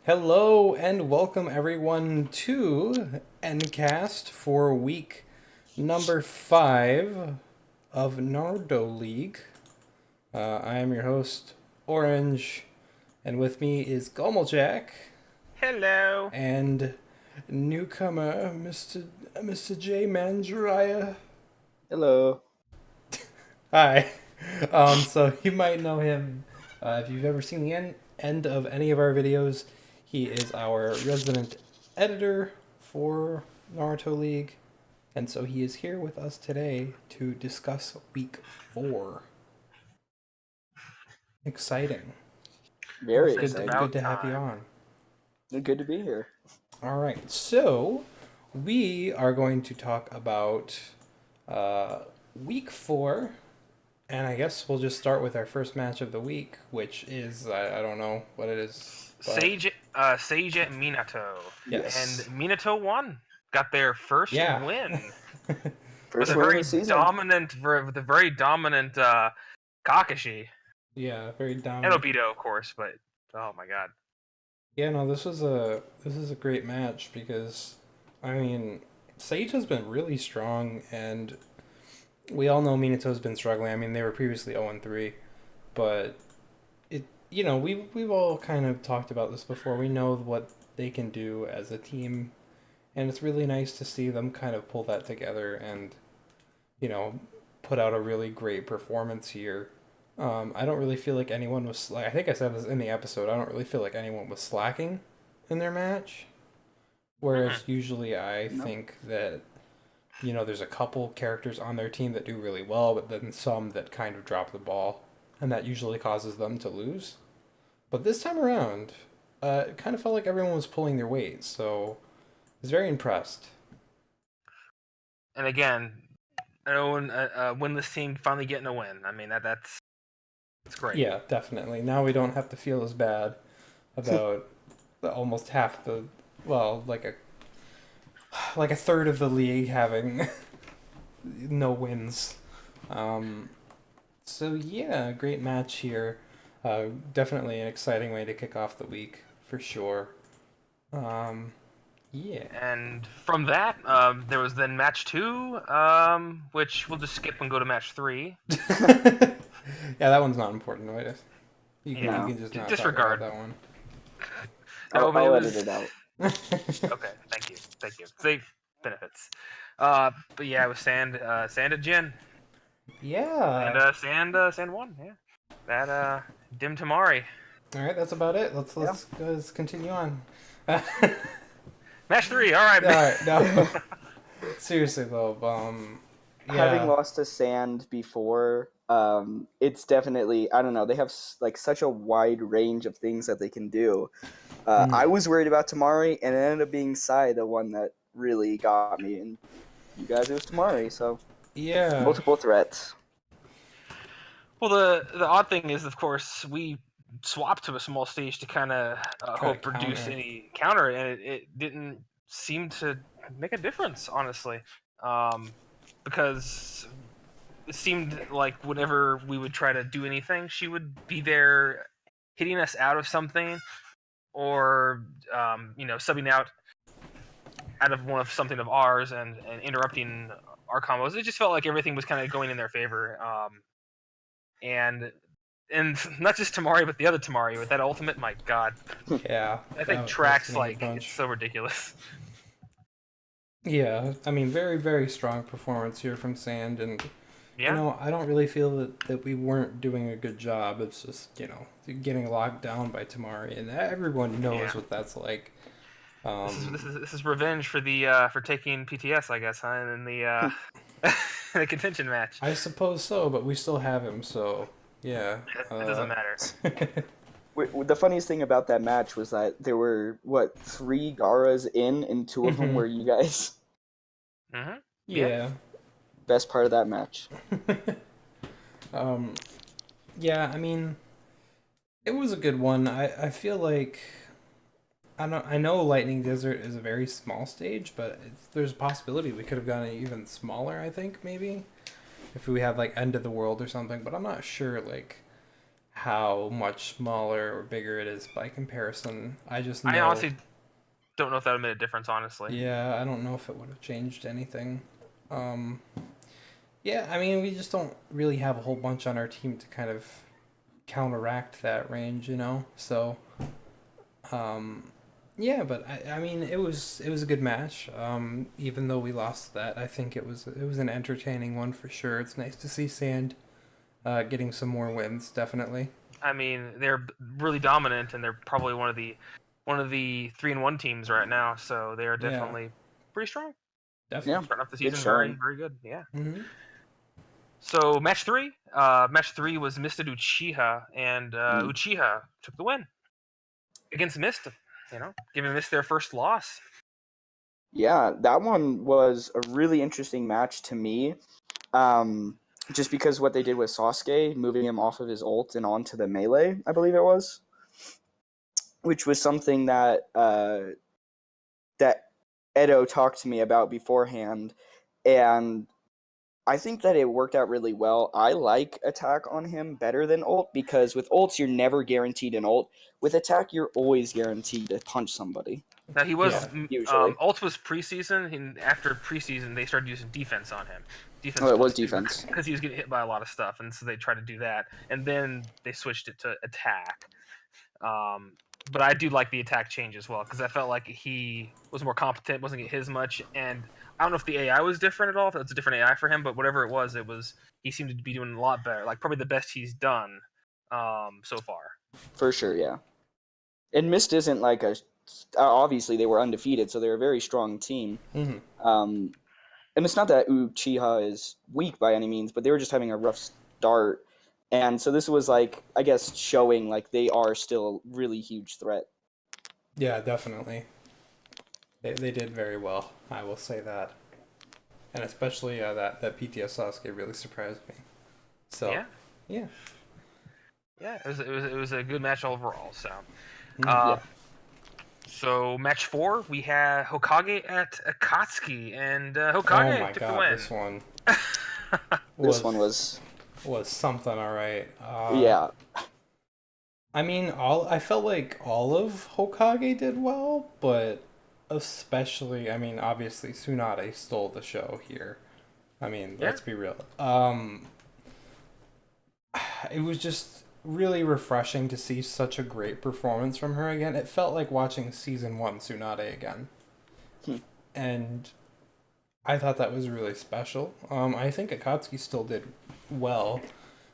Hello and welcome everyone to Ncast for week number 5 of Naruto League. I am your host, Orange, and with me is Gomeljack Hello. and newcomer Mr. J Manjariah. Hello. Hi. So you might know him if you've ever seen the end of any of our videos. He is our resident editor for Naruto League, and so he is here with us today to discuss week 4. Exciting. Very It's exciting. Good about to have you time. on. Good to be here. All right, so we are going to talk about week 4. And I guess we'll just start with our first match of the week, which is I don't know what it is, but Sage at Minato. And yes, Minato won. Got their first yeah, win. With First a win of very the season. dominant Kakashi. yeah, very And dominant. Obito, of course, but oh my god. Yeah, no, this is a great match because I mean Sage has been really strong, and we all know Minato's been struggling. I mean, they were previously 0-3, but we've all kind of talked about this before. We know what they can do as a team, and it's really nice to see them kind of pull that together and you know put out a really great performance here. I don't really feel like anyone was I think I said this in the episode. I don't really feel like anyone was slacking in their match. Mm-mm. Whereas usually I No. think that there's a couple characters on their team that do really well, but then some that kind of drop the ball, and that usually causes them to lose. But this time around, it kind of felt like everyone was pulling their weight, so I was very impressed. And again, Owen, winless team finally getting a win. I mean that's great. Yeah, definitely. Now we don't have to feel as bad about almost half the, well, like a third of the league having no wins. Um, so yeah, great match here. Definitely an exciting way to kick off the week for sure. Um, yeah. And from that, there was then match 2, which we'll just skip and go to match 3. Yeah, that one's not important. Right? You Yeah, No. can just not talk about disregard. that one. No, but it I'll edit was it out. okay. Thank you. Safe benefits. But yeah, it was Sand and Jin, and Yeah. Sand won. Yeah, that Dim Tamari All right, that's about it. Let's Yeah. let's continue on. match 3. All All right. right, no. Seriously though, Having yeah, lost to Sand before, it's definitely, I don't know, they have like such a wide range of things that they can do. I mm, was worried about Tamari, and it ended up being Sai, the one that really got me. And you guys, it was Tamari, so yeah, multiple threats. Well, the odd thing is, of course, we swapped to a small stage to kind of try to hope reduce counter. any counter, and it didn't seem to make a difference, honestly. Because it seemed like whenever we would try to do anything, she would be there hitting us out of something or subbing out of one of something of ours and interrupting our combos. It just felt like everything was kind of going in their favor. And not just Tamari, but the other Tamari with that ultimate. My God, Yeah, I think that was tracks getting a like it's bunch. so ridiculous. Yeah, I mean, very very strong performance here from Sand, and Yeah, I don't really feel that we weren't doing a good job. It's just getting locked down by Tamari, and everyone yeah. knows what that's like. Um, This is revenge for the for taking PTS, I guess, huh? In the in the contention match. I suppose so, but we still have him, so yeah. It doesn't matter. The funniest thing about that match was that there were, what, 3 Garas in, and 2 of them Mhm. were you guys. Yeah. Yeah. Best part of that match. um, yeah, I mean, it was a good one. I feel like I know Lightning Desert is a very small stage, but there's a possibility we could have gone even smaller. I think maybe if we had like End of the World or something, but I'm not sure like how much smaller or bigger it is by comparison. I just I know. honestly don't know if that would have made a difference, honestly. Yeah, I don't know if it would have changed anything. Um, yeah, I mean, we just don't really have a whole bunch on our team to kind of counteract that range, you know. So, um, yeah, but I mean, it was a good match. Even though we lost that, I think it was an entertaining one for sure. It's nice to see Sand getting some more wins, definitely. I mean, they're really dominant, and they're probably one of the 3-1 teams right now. So they are Yeah, definitely pretty strong. Yeah, definitely. Starting off the good season very, showing. very good. Yeah. Hmm. So match three was Mista Uchiha, and Mm. Uchiha took the win against Mist. Giving Mist their first loss. Yeah, that one was a really interesting match to me. Um, just because what they did with Sasuke, moving him off of his ult and onto the melee, I believe it was, which was something that Edo talked to me about beforehand, and I think that it worked out really well. I like attack on him better than ult because with ults you're never guaranteed an ult. With attack you're always guaranteed to punch somebody. Now he was Yeah, Usually. ult was preseason, and after preseason they started using defense on him. Oh, Defense it was plus two defense. because he was getting hit by a lot of stuff, and so they tried to do that, and then they switched it to attack. Um, but I do like the attack change as well because I felt like he was more competent, wasn't getting hit as much, and I don't know if the AI was different at all. If it's a different AI for him, but whatever it was he seemed to be doing a lot better. Like probably the best he's done so far. For sure, yeah. And Mist isn't like obviously they were undefeated, so they're a very strong team. hmm Um, and it's not that Uchiha is weak by any means, but they were just having a rough start. And so this was like, I guess, showing like they are still a really huge threat. yeah, definitely. They did very well. I will say that, and especially that PTS Sasuke really surprised me. So, Yeah, yeah. yeah, it was a good match overall. So. Mhm. Uh, Yeah, So match four, we had Hokage at Akatsuki, and Oh Hokage my took the god, win. this one this was one was, was something, all right. yeah, I mean, all I felt like all of Hokage did well, but especially, I mean, obviously Tsunade stole the show here. I mean, Yeah, let's be real. It was just really refreshing to see such a great performance from her again. It felt like watching season one Tsunade again, hmm, and I thought that was really special. I think Akatsuki still did well.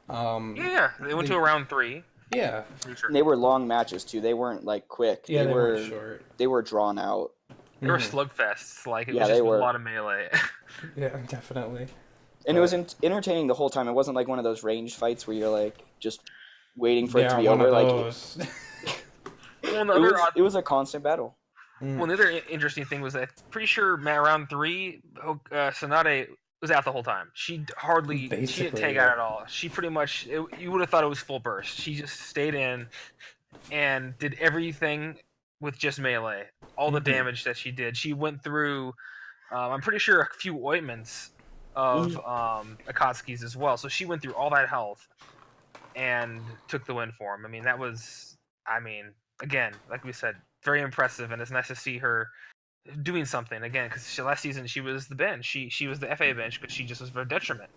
Um, yeah. They went to they, a round three. yeah, I'm pretty sure and they were long matches too. They weren't like quick. yeah, they weren't short. They were drawn out. they were Hmm. slugfests. Like it was Yeah, they just a were. lot of melee. Yeah, definitely. And it was But entertaining the whole time. It wasn't like one of those ranged fights where you're like just waiting for they it to are be one of over. Like those. well, another odd, it was a constant battle. Mm, well, another interesting thing was that pretty sure round three, Sonade was out the whole time. She didn't basically, take out yeah. at all. She pretty much, you would have thought it was full burst. She just stayed in and did everything with just melee. All the Hmm. damage that she did. She went through, I'm pretty sure, a few ointments of Mhm. Akatsuki's as well. So she went through all that health and took the win for him. I mean, that was, I mean, again, like we said, very impressive, and it's nice to see her doing something again because last season she was the bench. She was the FA bench because she just was for detriment.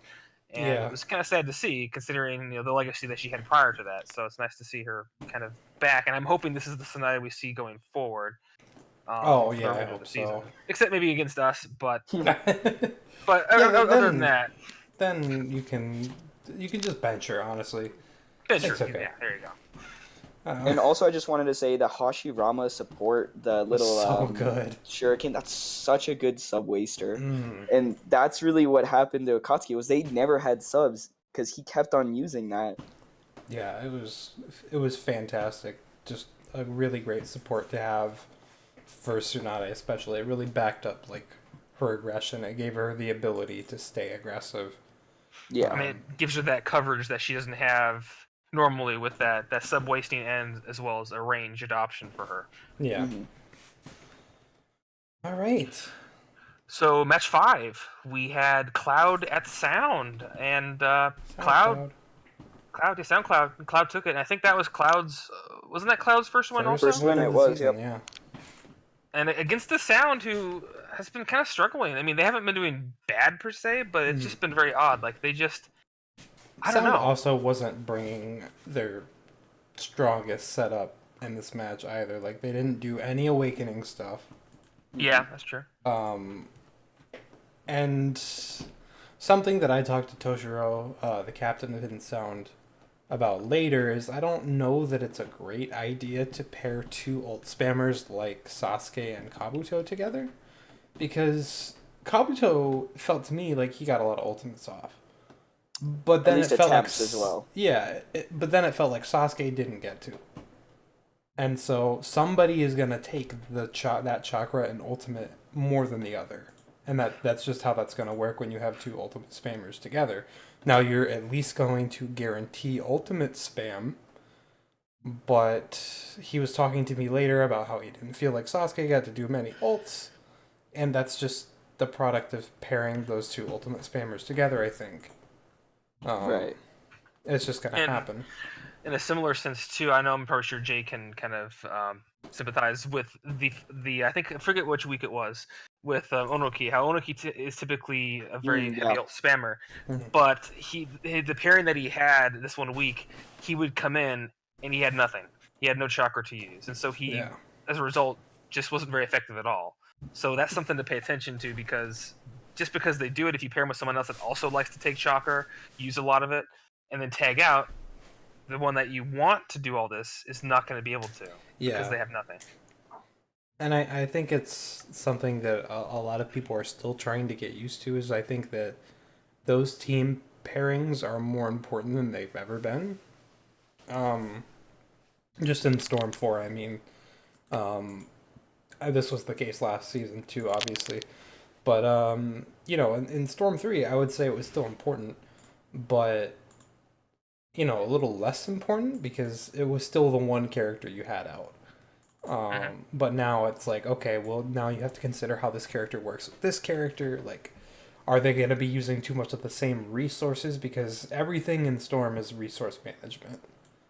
And it Yeah. was kind of sad to see, considering the legacy that she had prior to that. So it's nice to see her kind of back, and I'm hoping this is the scenario we see going forward Oh for the yeah, I remainder of the hope season. so. Except maybe against us, but Yeah, other than that, then you can just bench her. Honestly, Fincher. it's okay. Yeah, there you go. And also, I just wanted to say the Hashirama support, the Was little so good. shuriken, that's such a good sub waster. Mm. And that's really what happened to Akatsuki was they never had subs because he kept on using that. Yeah, it was fantastic. Just a really great support to have for Tsunade, especially. It really backed up like her aggression. It gave her the ability to stay aggressive. I Yeah. mean, it gives her that coverage that she doesn't have normally with that sub wasting end as well as a ranged option for her. Yeah. Hmm. All right. So match five, we had Cloud at Sound, and Sound Cloud Cloud. Cloud, yeah, SoundCloud. Cloud took it. And I think that was Cloud's. Wasn't that Cloud's first one also? First win win of it the was, season, yep. yeah. And against the Sound, who has been kind of struggling. I mean, they haven't been doing bad per se, but it's just been very odd. Like they just, I don't Sound know. also wasn't bringing their strongest setup in this match either. Like they didn't do any awakening stuff. Yeah, that's true. And something that I talked to Toshiro, the captain of Hidden Sound, about later is I don't know that it's a great idea to pair two ult spammers like Sasuke and Kabuto together, because Kabuto felt to me like he got a lot of ultimates off. But then At least it felt like attempts as well. Yeah, but then it felt like Sasuke didn't get to. And so somebody is gonna take that chakra and ultimate more than the other, and that's just how that's gonna work when you have two ultimate spammers together. Now you're at least going to guarantee ultimate spam, but he was talking to me later about how he didn't feel like Sasuke got to do many ults, and that's just the product of pairing those two ultimate spammers together. I think. Right. It's just gonna happen. In a similar sense too, I know I'm pretty sure Jay can kind of sympathize with the I think I forget which week it was with Onoki. How Onoki is typically a very Yeah. heavy ult spammer, but the pairing that he had this 1 week, he would come in and he had nothing. He had no chakra to use, and so he, as a result, just wasn't very effective at all. So that's something to pay attention to, because just because they do it, if you pair him with someone else that also likes to take chakra, use a lot of it, and then tag out, the one that you want to do all this is not going to be able to because they have nothing. And I think it's something that a lot of people are still trying to get used to, is I think that those team pairings are more important than they've ever been. Just in Storm 4, I mean. This was the case last season too, obviously. But, in Storm 3, I would say it was still important, but a little less important because it was still the one character you had out. But now it's like, okay, well, now you have to consider how this character works with this character. Like, are they going to be using too much of the same resources? Because everything in Storm is resource management.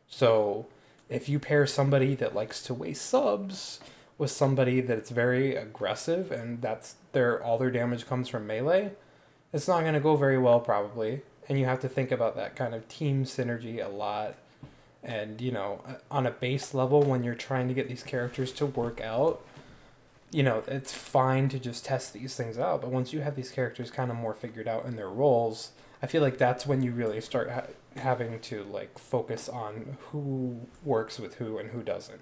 So if you pair somebody that likes to waste subs with somebody that's very aggressive and all their damage comes from melee, it's not going to go very well probably. And you have to think about that kind of team synergy a lot. And, on a base level, when you're trying to get these characters to work out, it's fine to just test these things out. But once you have these characters kind of more figured out in their roles, I feel like that's when you really start having to, like, focus on who works with who and who doesn't.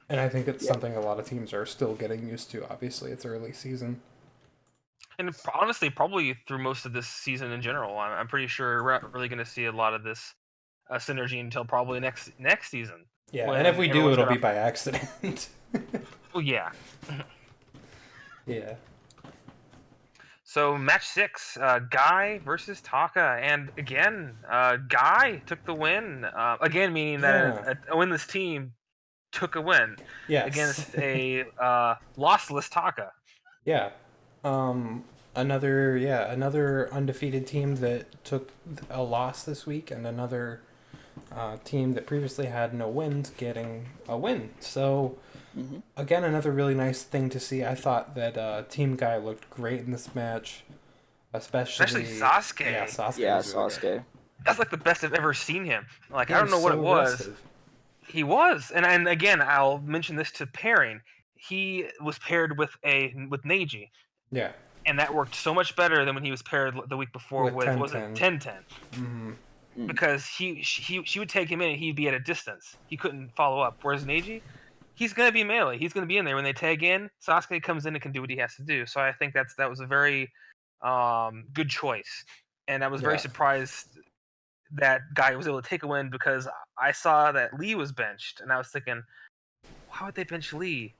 And I think it's something a lot of teams are still getting used to. Obviously, it's early season. And honestly, probably through most of this season in general, I'm pretty sure we're not really going to see a lot of this synergy until probably next season. Yeah, and if we do, it'll be by accident. Well, yeah. Yeah. So match 6, Guy versus Taka, and again, Guy took the win. Again, meaning that a winless team took a win against a lossless Taka. Yeah. Another undefeated team that took a loss this week, and another team that previously had no wins getting a win. So, again, another really nice thing to see. I thought that Team Guy looked great in this match, especially Sasuke. Yeah, Sasuke. Yeah, Sasuke. That's like the best I've ever seen him. Like, I don't know what it was. Aggressive. He was, and again, I'll mention this to pairing. He was paired with Neji. Yeah. And that worked so much better than when he was paired the week before with 10-10. Because she would take him in and he'd be at a distance. He couldn't follow up. Whereas Neji, he's gonna be melee. He's gonna be in there when they tag in. Sasuke comes in and can do what he has to do. So I think that was a very good choice. And I was very surprised that Guy was able to take a win, because I saw that Lee was benched and I was thinking, why would they bench Lee?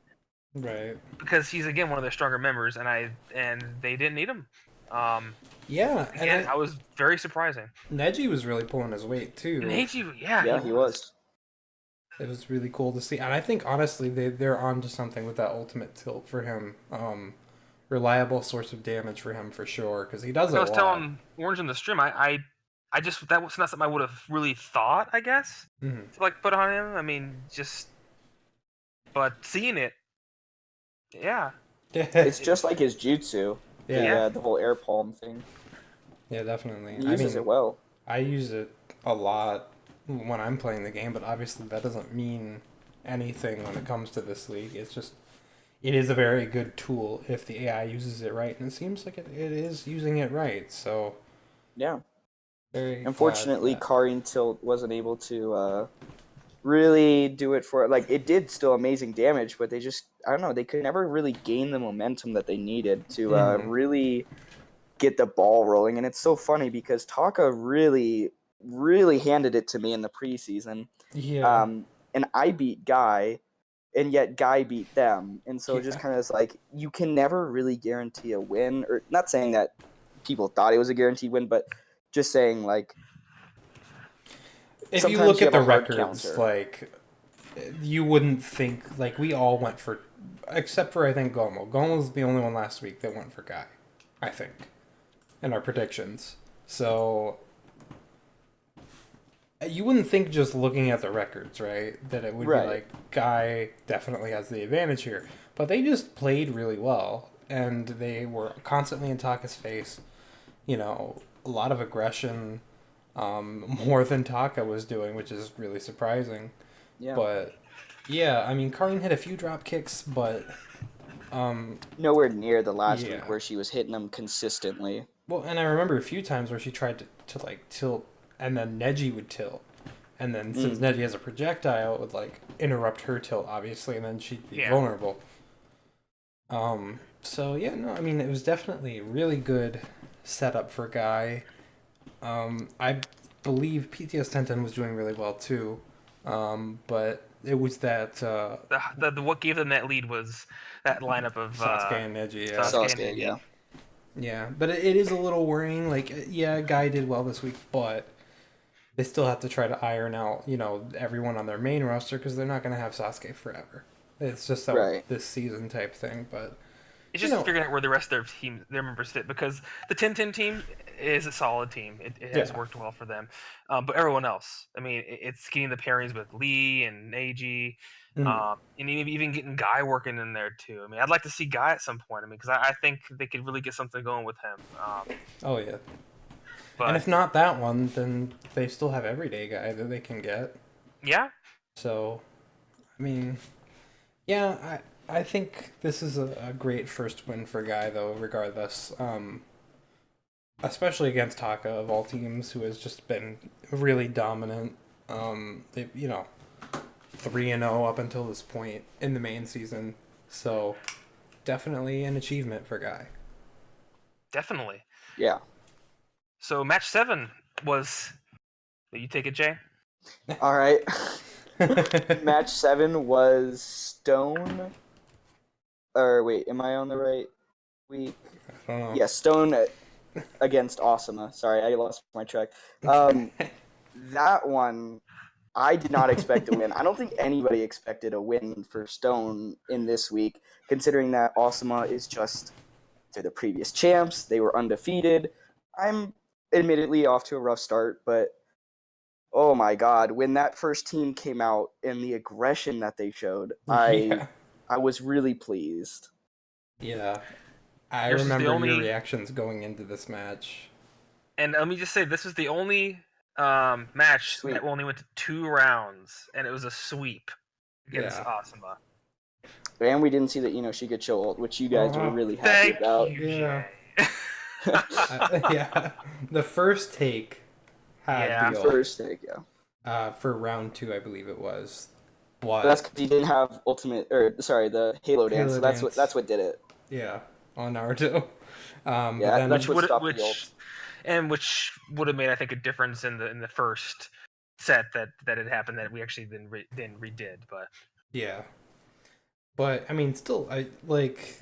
Right. Because he's, again, one of their stronger members, and they didn't need him. Again, I was very surprising. Neji was really pulling his weight too. Neji, he was. It was really cool to see, and I think honestly they're onto something with that ultimate tilt for him. Reliable source of damage for him for sure, because he does a lot. I was telling Orange in the stream, I that was not something I would have really thought, I guess, Mhm. to like put on him. I mean, but seeing it, yeah, It's it, just like his jutsu, the Yeah, yeah, uh, the whole air palm thing. yeah, definitely. He I uses mean, it well. I use it a lot when I'm playing the game, but obviously that doesn't mean anything when it comes to this league. It's just it is a very good tool if the AI uses it right, and it seems like it is using it right. So Yeah. very glad for Unfortunately, that. Karin Tilt wasn't able to really do it for like it did still amazing damage, but they just I don't know they could never really gain the momentum that they needed to Hmm. really get the ball rolling. And it's so funny because Taka really handed it to me in the preseason, Yeah, um, and I beat Guy, and yet Guy beat them, and so it just yeah. kind of is like you can never really guarantee a win, or not saying that people thought it was a guaranteed win, but just saying like If you sometimes look you at have a the hard records, counter. like you wouldn't think like we all went for, except for I think Gomo. Gomo was the only one last week that went for Guy, I think, in our predictions. So you wouldn't think just looking at the records, right, that it would be Right. like Guy definitely has the advantage here. But they just played really well, and they were constantly in Taka's face. You know, a lot of aggression, more than Taka was doing, which is really surprising. Yeah. But yeah, I mean, Karin hit a few drop kicks, but Nowhere near the last week yeah. where she was hitting them consistently. Well, and I remember a few times where she tried to like tilt, and then Neji would tilt. And then since Mm. Neji has a projectile, it would like interrupt her tilt, obviously, and then she'd be yeah. vulnerable. So yeah, no, I mean it was definitely a really good setup for Guy. I believe PTS 1010 was doing really well too. But it was that The what gave them that lead was that lineup of Sasuke and Neji, yeah. Sasuke and Sasuke, Neji. yeah. Yeah, but it is a little worrying. Like, yeah, Guy did well this week, but they still have to try to iron out, everyone on their main roster because they're not going to have Sasuke forever. It's just a Right. this season type thing, but It's you just know, figuring out where the rest of their members fit, because the 10-10 team is a solid team. It has yeah, worked well for them, but everyone else, I mean, it's getting the pairings with Lee and AG, mm, and even getting Guy working in there too. I mean, I'd like to see Guy at some point. I mean, because I think they could really get something going with him. oh yeah. And But if not that one, then they still have Everyday Guy that they can get. yeah, So, I mean, yeah, I think this is a great first win for Guy though, regardless. Especially against Taka of all teams, who has just been really dominant. They 3-0 up until this point in the main season, so definitely an achievement for Guy. definitely. Yeah. So match 7 was. You take it, Jay. All right. Match 7 was Stone. Or wait, am I on the right week? I don't know. Yeah, Stone against Asuma. Sorry, I lost my track. That one, I did not expect a win. I don't think anybody expected a win for Stone in this week, considering that Asuma is just they're the previous champs. They were undefeated. I'm admittedly off to a rough start, but oh my god, when that first team came out and the aggression that they showed, I Yeah, I was really pleased. yeah. I This is the remember your only, reactions going into this match. and let me just say, this was the only match that Sweet. only went to 2 rounds, and it was a sweep against Yeah. Asuma. And we didn't see the Inoshika ult, which you guys were Oh, really happy Thank about. you, yeah. Jay. Yeah. The first take had Yeah. the ult. First take, yeah. For round two, I believe it was. But that's But because he didn't have ultimate, or sorry, the Halo dance. Halo So that's what Dance, that's what did it. yeah, on Naruto. But Yeah, that's then, what Which would stopped the ult. which would have made, I think, a difference in the first set that had happened, that we actually then redid. But yeah. But I mean, still, I like,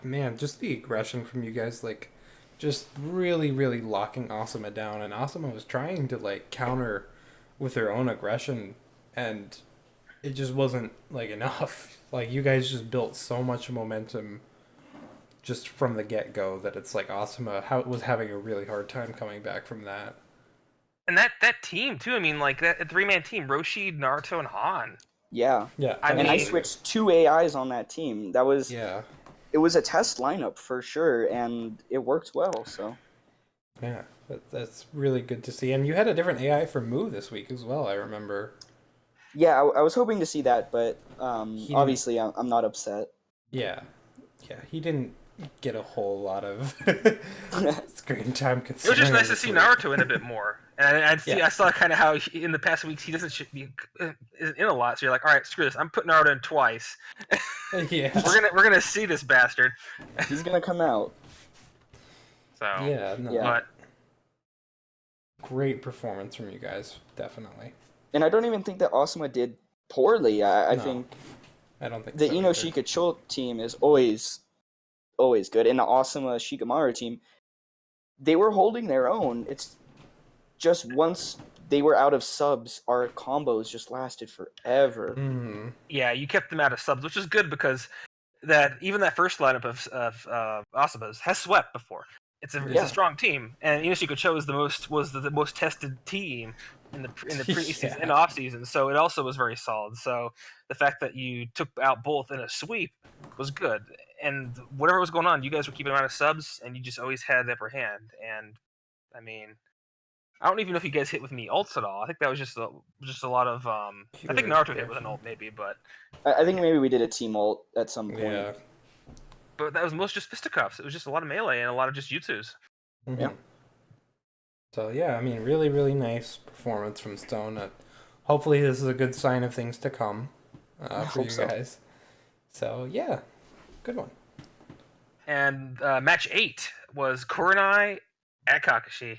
man, just the aggression from you guys, like, just really, really locking Asuma down, and Asuma was trying to like counter with their own aggression, and it just wasn't like enough. Like you guys just built so much momentum just from the get go that it's like Asuma was having a really hard time coming back from that. And that team too. I mean, like that 3-man team: Roshi, Naruto, and Han. Yeah. Yeah, I And I mean, switched 2 AIs on that team. yeah, It was a test lineup for sure, and it worked well. So yeah. That's really good to see. And you had a different AI for Moo this week as well. I remember yeah, I was hoping to see that, but he didn't. obviously I'm not upset. Yeah, yeah. He didn't get a whole lot of screen time it was just considering nice to this see week. Naruto in a bit more. And Yeah, I saw kind of how in the past weeks he doesn't be isn't in a lot. So you're like, all right, screw this. I'm putting Naruto in twice. yeah, We're gonna see this bastard. He's gonna come out. So, yeah. No, Yeah. but great performance from you guys. Definitely. And I don't even think that Asuma did poorly. I No, think I don't think the so Ino either. Shika Chul team is always good, and the Asuma Shikamaru team, they were holding their own. It's just once they were out of subs, our combos just lasted forever. Hmm. yeah, you kept them out of subs, which is good because that even that first lineup of Asuba's has swept before. It's a Yeah. strong team, and Inoshiko Cho is the most tested team in the preseason in Yeah, off season. So it also was very solid. So the fact that you took out both in a sweep was good, and whatever was going on, you guys were keeping them out of subs, and you just always had the upper hand. And I mean, I don't even know if you guys hit with any ults at all. I think that was just a lot of I think pure Naruto hit with an aggression. ult maybe, I think maybe we did a team ult at some point. Yeah. but that was most just fisticuffs. It was just a lot of melee and a lot of just jutsus. Yeah. Hmm. So yeah, I mean, really, really nice performance from Stone. Hopefully, this is a good sign of things to come I for hope you so. guys. So yeah, good one. And match 8 was Kurenai at Kakashi,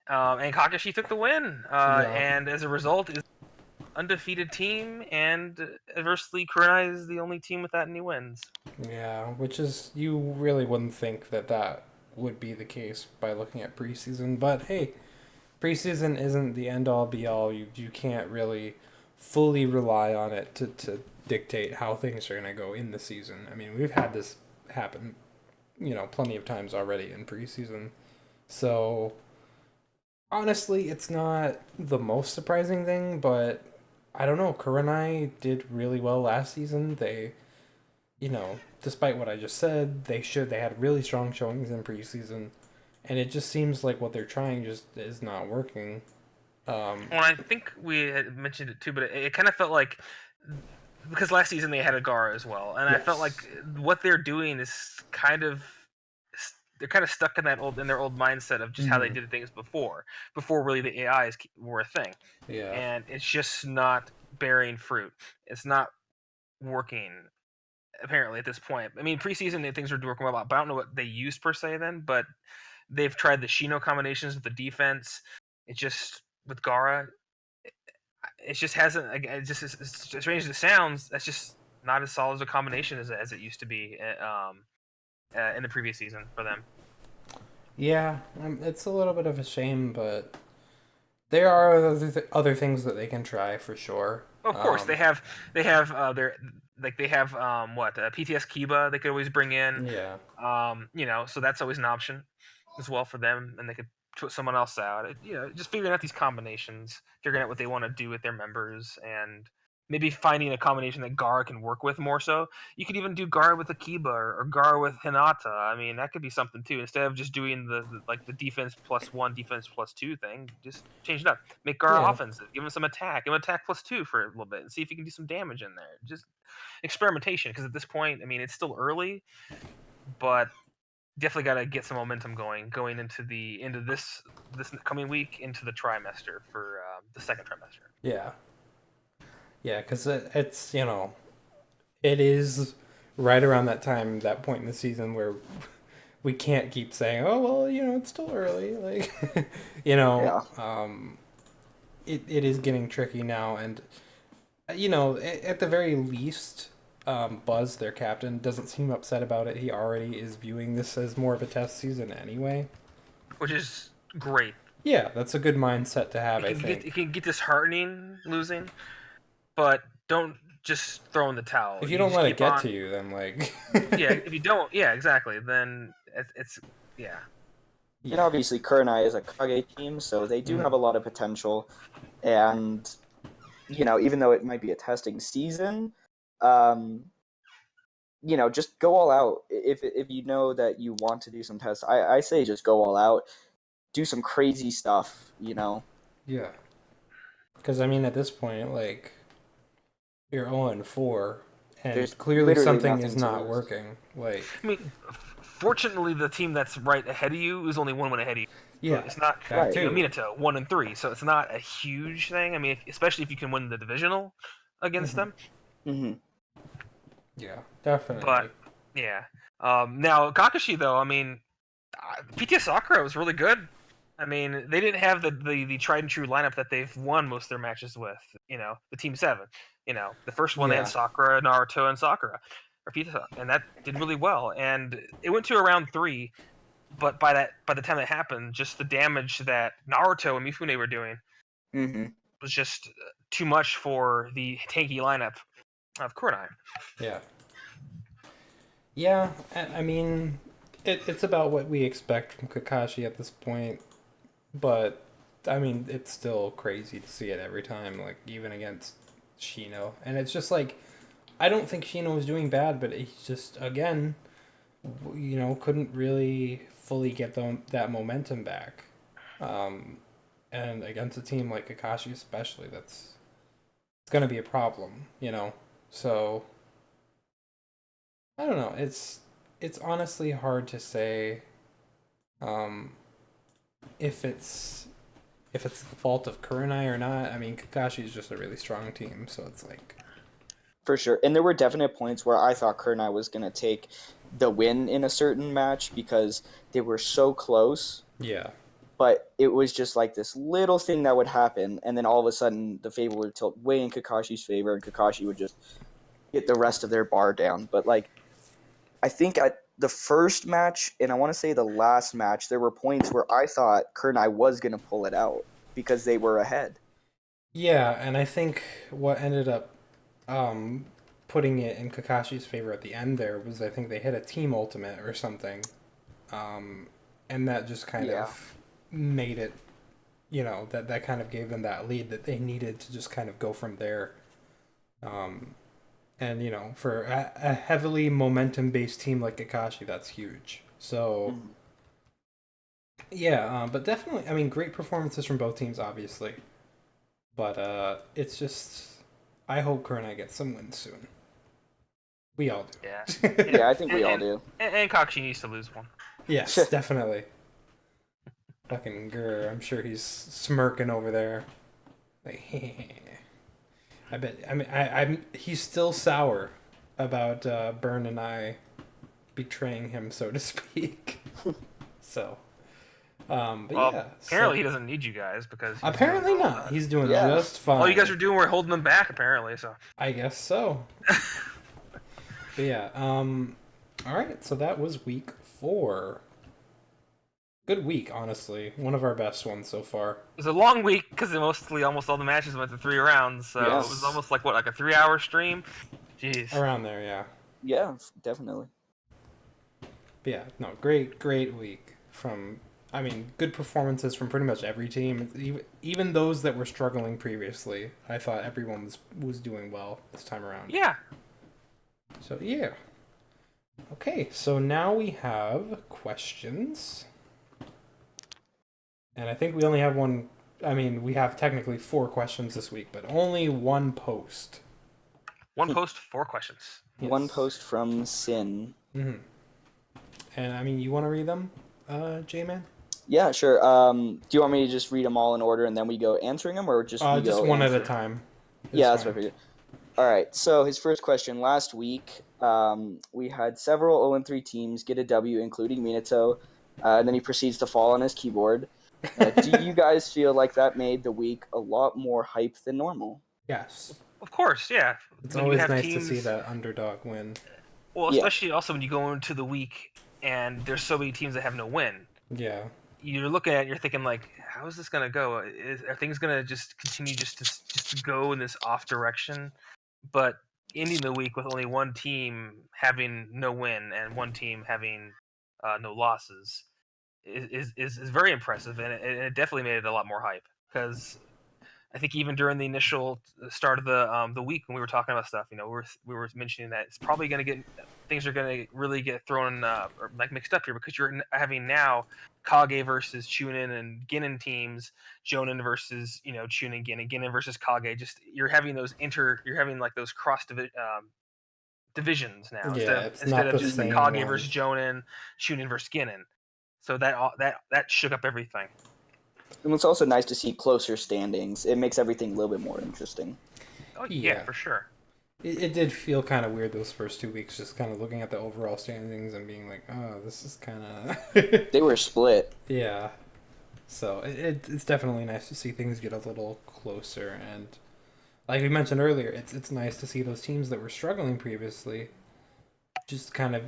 and Kakashi took the win. Yeah, And as a result, is undefeated team, and adversely, Kurenai is the only team without any wins. yeah. Which is you really wouldn't think that that would be the case by looking at preseason, but hey, preseason isn't the end all be all. You can't really fully rely on it to dictate how things are gonna go in the season. I mean, we've had this happen, plenty of times already in preseason. So honestly, it's not the most surprising thing, but I don't know. Kurenai did really well last season. Despite what I just said, they had really strong showings in preseason, and it just seems like what they're trying just is not working. Well, I think we had mentioned it too, but it kind of felt like because last season they had Agara as well, and I felt like Yes. what they're doing is kind of they're kind of stuck in their old mindset of just how they Hmm. did things before really the AIs were a thing, Yeah. and it's just not bearing fruit. It's not working apparently at this point. I mean, preseason things were working well, but I don't know what they used per se then. But they've tried the Shino combinations with the defense. It just with Gara, it just hasn't. It just as strange as it sounds, that's just not as solid as a combination as it used to be in the previous season for them. Yeah. It's a little bit of a shame, but there are other things that they can try for sure. Of course, they have their like they have what PTS Kiba they could always bring in, Yeah. so that's always an option as well for them, and they could put someone else out. Just figuring out these combinations, figuring out what they want to do with their members, and maybe finding a combination that Gara can work with more. So you could even do Gara with Akiba or Gara with Hinata. I mean, that could be something too. Instead of just doing the defense plus one, defense plus two thing, just change it up. Make Gara Yeah. offensive. Give him some attack. Give him attack plus two for a little bit, and see if he can do some damage in there. Just experimentation, because at this point, I mean, it's still early, but definitely got to get some momentum going into this coming week into the trimester for the second trimester. Yeah. Yeah. Because it is right around that point in the season where we can't keep saying, "Oh well, it's still early." Like, Yeah. it is getting tricky now, and at the very least, Buzz, their captain, doesn't seem upset about it. He already is viewing this as more of a test season anyway. Which is great. Yeah, that's a good mindset to have, It I can get think. it can get disheartening losing, but don't just throw in the towel. If you You don't just let it keep get on. to you, then like, Yeah, if you don't, yeah, exactly. Then it's yeah. And obviously, Kurenai is a Kage team, so they do have a lot of potential. And, even though it might be a testing season, um, just go all out. If you know that you want to do some tests, I say just go all out. Do some crazy stuff, Yeah. Because, I mean, at this point, like, you're 0-4, and There's clearly literally something nothing is to not lose. working. Like, I mean, fortunately, the team that's right ahead of you is only one win ahead of you. So yeah, it's not that Right. too. Minato 1-3, so it's not a huge thing. I mean, especially if you can win the divisional against them. Mm-hmm. Yeah, definitely. But yeah, now Kakashi though, I mean, PTS Sakura was really good. I mean, they didn't have the tried and true lineup that they've won most of their matches with. The Team Seven. The first one they had Yeah. Sakura, Naruto, and Sakura, or PTS, and that did really well. And it went to around 3, but by the time it happened, just the damage that Naruto and Mifune were doing Mm-hmm. was just too much for the tanky lineup of Kurenai. Yeah. Yeah, I mean, it's about what we expect from Kakashi at this point, but I mean, it's still crazy to see it every time, like even against Shino. And it's just like, I don't think Shino was doing bad, but he's just, again, couldn't really fully get that momentum back. Um, and against a team like Kakashi, especially, it's gonna be a problem. So I don't know. It's honestly hard to say um, if it's the fault of Kurenai or not. I mean, Kakashi is just a really strong team, so it's like, For sure. And there were definite points where I thought Kurenai was going to take the win in a certain match because they were so close. yeah, But it was just like this little thing that would happen, and then all of a sudden the favor would tilt way in Kakashi's favor, and Kakashi would just get the rest of their bar down. But like, I think at the first match, and I want to say the last match, there were points where I thought Kurenai was going to pull it out because they were ahead. yeah, and I think what ended up um, putting it in Kakashi's favor at the end there was I think they hit a team ultimate or something, um, and that just kind Yeah. of made it. That kind of gave them that lead that they needed to just kind of go from there. Um, and for a heavily momentum based team like Kakashi, that's huge. So Mhm. yeah, but definitely, I mean, great performances from both teams, obviously. But it's just, I hope Kurenai gets some wins soon. We all Yeah, do. yeah, Yeah, I think we all do. and Kakashi needs to lose one. Yes, definitely. Fucking Grr, I'm sure he's smirking over there. Like, I bet. I mean, he's still sour about Burn and I betraying him, so to speak. So, but Well, yeah. apparently So he doesn't need you guys because he's doing apparently all not. the. He's doing Yeah. just fine. All you guys are doing, we're holding them back. Apparently, so. I guess so. But yeah. All right. So that was week 4. Good week, honestly. One of our best ones so far. It was a long week because almost all the matches went to 3 rounds, so Yes. it was almost like a 3-hour stream. Jeez. Around there, yeah. Yeah, definitely. But yeah, no, great week from. I mean, good performances from pretty much every team, even those that were struggling previously. I thought everyone was doing well this time around. Yeah. So yeah. Okay, so now we have questions, and I think we only have one. I mean, we have technically 4 questions this week, but only one post. One post, 4 questions. Yes. One post from Sin. Mm-hmm. And I mean, you want to read them, J-Man? Yeah, sure. Do you want me to just read them all in order and then we go answering them, or just we Just go one at a answer? time. Yeah, that's what I figured. All right. So his first question last week, we had several 0-3 teams get a W, including Minato, and then he proceeds to fall on his keyboard. Do you guys feel like that made the week a lot more hype than normal? Yes. Of course, yeah. It's When you always have nice teams, to see that underdog win. well, Yeah. especially also when you go into the week and there's so many teams that have no win. Yeah. You're looking at it, you're thinking like, how is this gonna go? Are things gonna just continue just to go in this off direction? But ending the week with only one team having no win and one team having no losses, is very impressive, and it definitely made it a lot more hype because I think even during the initial start of the week when we were talking about stuff, we were mentioning that it's probably going to get things are going to really get thrown or like mixed up here because you're having now Kage versus Chunin and Ginin teams, Jonin versus Chunin Ginin, Ginin versus Kage. Just you're having you're having like those divisions now Yeah, it's instead not of the just the same Kage versus ones. Jonin, Chunin versus Ginin. So that shook up everything. And it's also nice to see closer standings. It makes everything a little bit more interesting. Oh yeah, Yeah. for sure. It did feel kind of weird those first 2 weeks, just kind of looking at the overall standings and being like, oh, this is kind of. They were split. Yeah. So it's definitely nice to see things get a little closer, and like we mentioned earlier, it's nice to see those teams that were struggling previously just kind of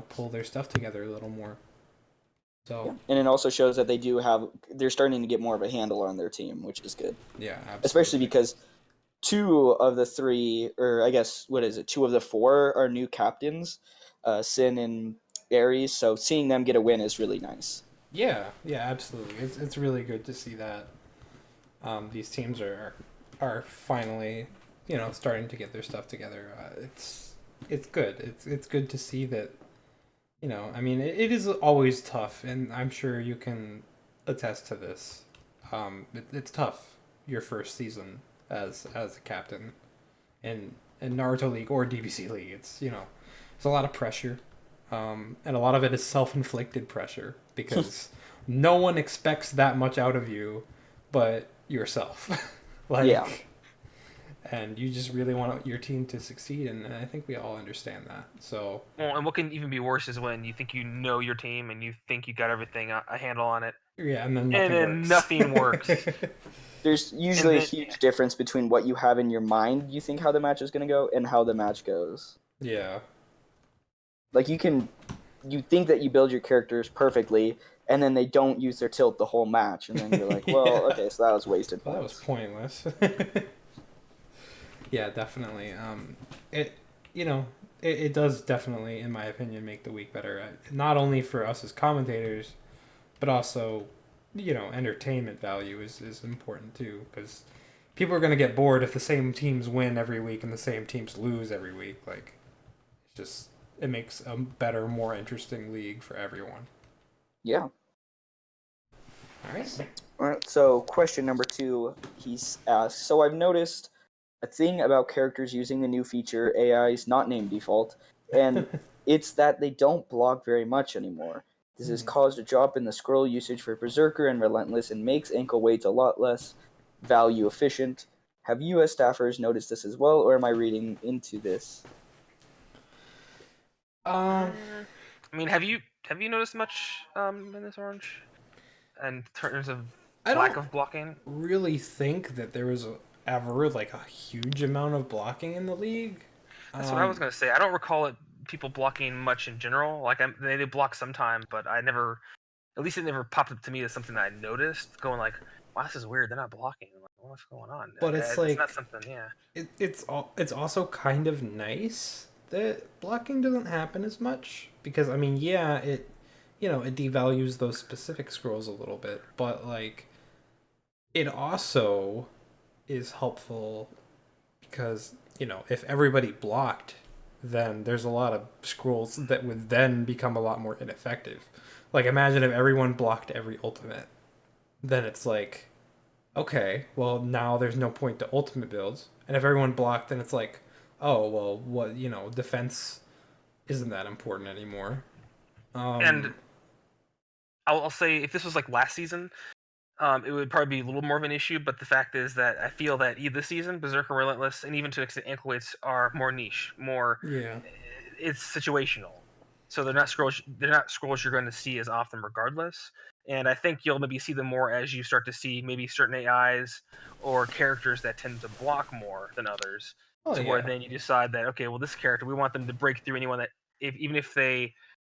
pull their stuff together a little more. Yeah. So And it also shows that they're starting to get more of a handle on their team, which is good. yeah, Especially absolutely. because two of the three, or I guess, what is it? Two of the four are new captains, Sin and Aries. So seeing them get a win is really nice. Yeah, absolutely. It's really good to see that these teams are finally starting to get their stuff together. It's good. It's good to see that. I mean, it is always tough, and I'm sure you can attest to this. It's tough your first season as a captain in Naruto League or DBC League. It's a lot of pressure, and a lot of it is self-inflicted pressure because no one expects that much out of you, but yourself. Yeah. like, and you just really want your team to succeed, and I think we all understand that. So Well, and what can even be worse is when you think you know your team and you think you got everything a handle on it, yeah, and then and nothing then works. nothing works. There's And usually a then huge difference between what you have in your mind, you think how the match is going to go, and how the match goes. Yeah. Like you think that you build your characters perfectly, and then they don't use their tilt the whole match, and then you're like, well, Yeah. okay, so that was wasted Well, that was points. pointless. Yeah, definitely. It you know it does definitely, in my opinion, make the week better. Not only for us as commentators, but also entertainment value is important too because people are gonna get bored if the same teams win every week and the same teams lose every week. Like it's just it makes a better, more interesting league for everyone. Yeah. All right. All right. So question number 2, he's asked. So I've noticed a thing about characters using the new feature AI's not name default, and it's that they don't block very much anymore. This has caused a drop in the scroll usage for Berserker and Relentless and makes ankle weights a lot less value efficient. Have you as staffers noticed this as well, or am I reading into this? um, I mean, have you noticed much in this orange in terms of I lack don't of blocking? really think that there was ever like a huge amount of blocking in the league. That's what I was Um, gonna say. I don't recall it people blocking much in general. Like they block sometime, but I never, at least it never popped up to me as something that I noticed. Going like, wow, this is weird. They're not blocking. I'm like, what's going on? but it's It's not like something. Yeah. it's also kind of nice that blocking doesn't happen as much because I mean, yeah, it devalues those specific scrolls a little bit, but like it also is helpful because if everybody blocked, then there's a lot of scrolls that would then become a lot more ineffective. Like imagine if everyone blocked every ultimate, then it's like, okay, well now there's no point to ultimate builds, and if everyone blocked, then it's like, oh well, what defense isn't that important anymore. And Um, I'll say if this was like last season, it would probably be a little more of an issue. But the fact is that I feel that this season, Berserker, Relentless, and even to an extent ankle weights are more niche, more yeah, it's situational. So they're not scrolls. They're not scrolls you're going to see as often, regardless. And I think you'll maybe see them more as you start to see maybe certain AIs or characters that tend to block more than others. oh To where yeah, then you decide that okay, well this character we want them to break through anyone that even if they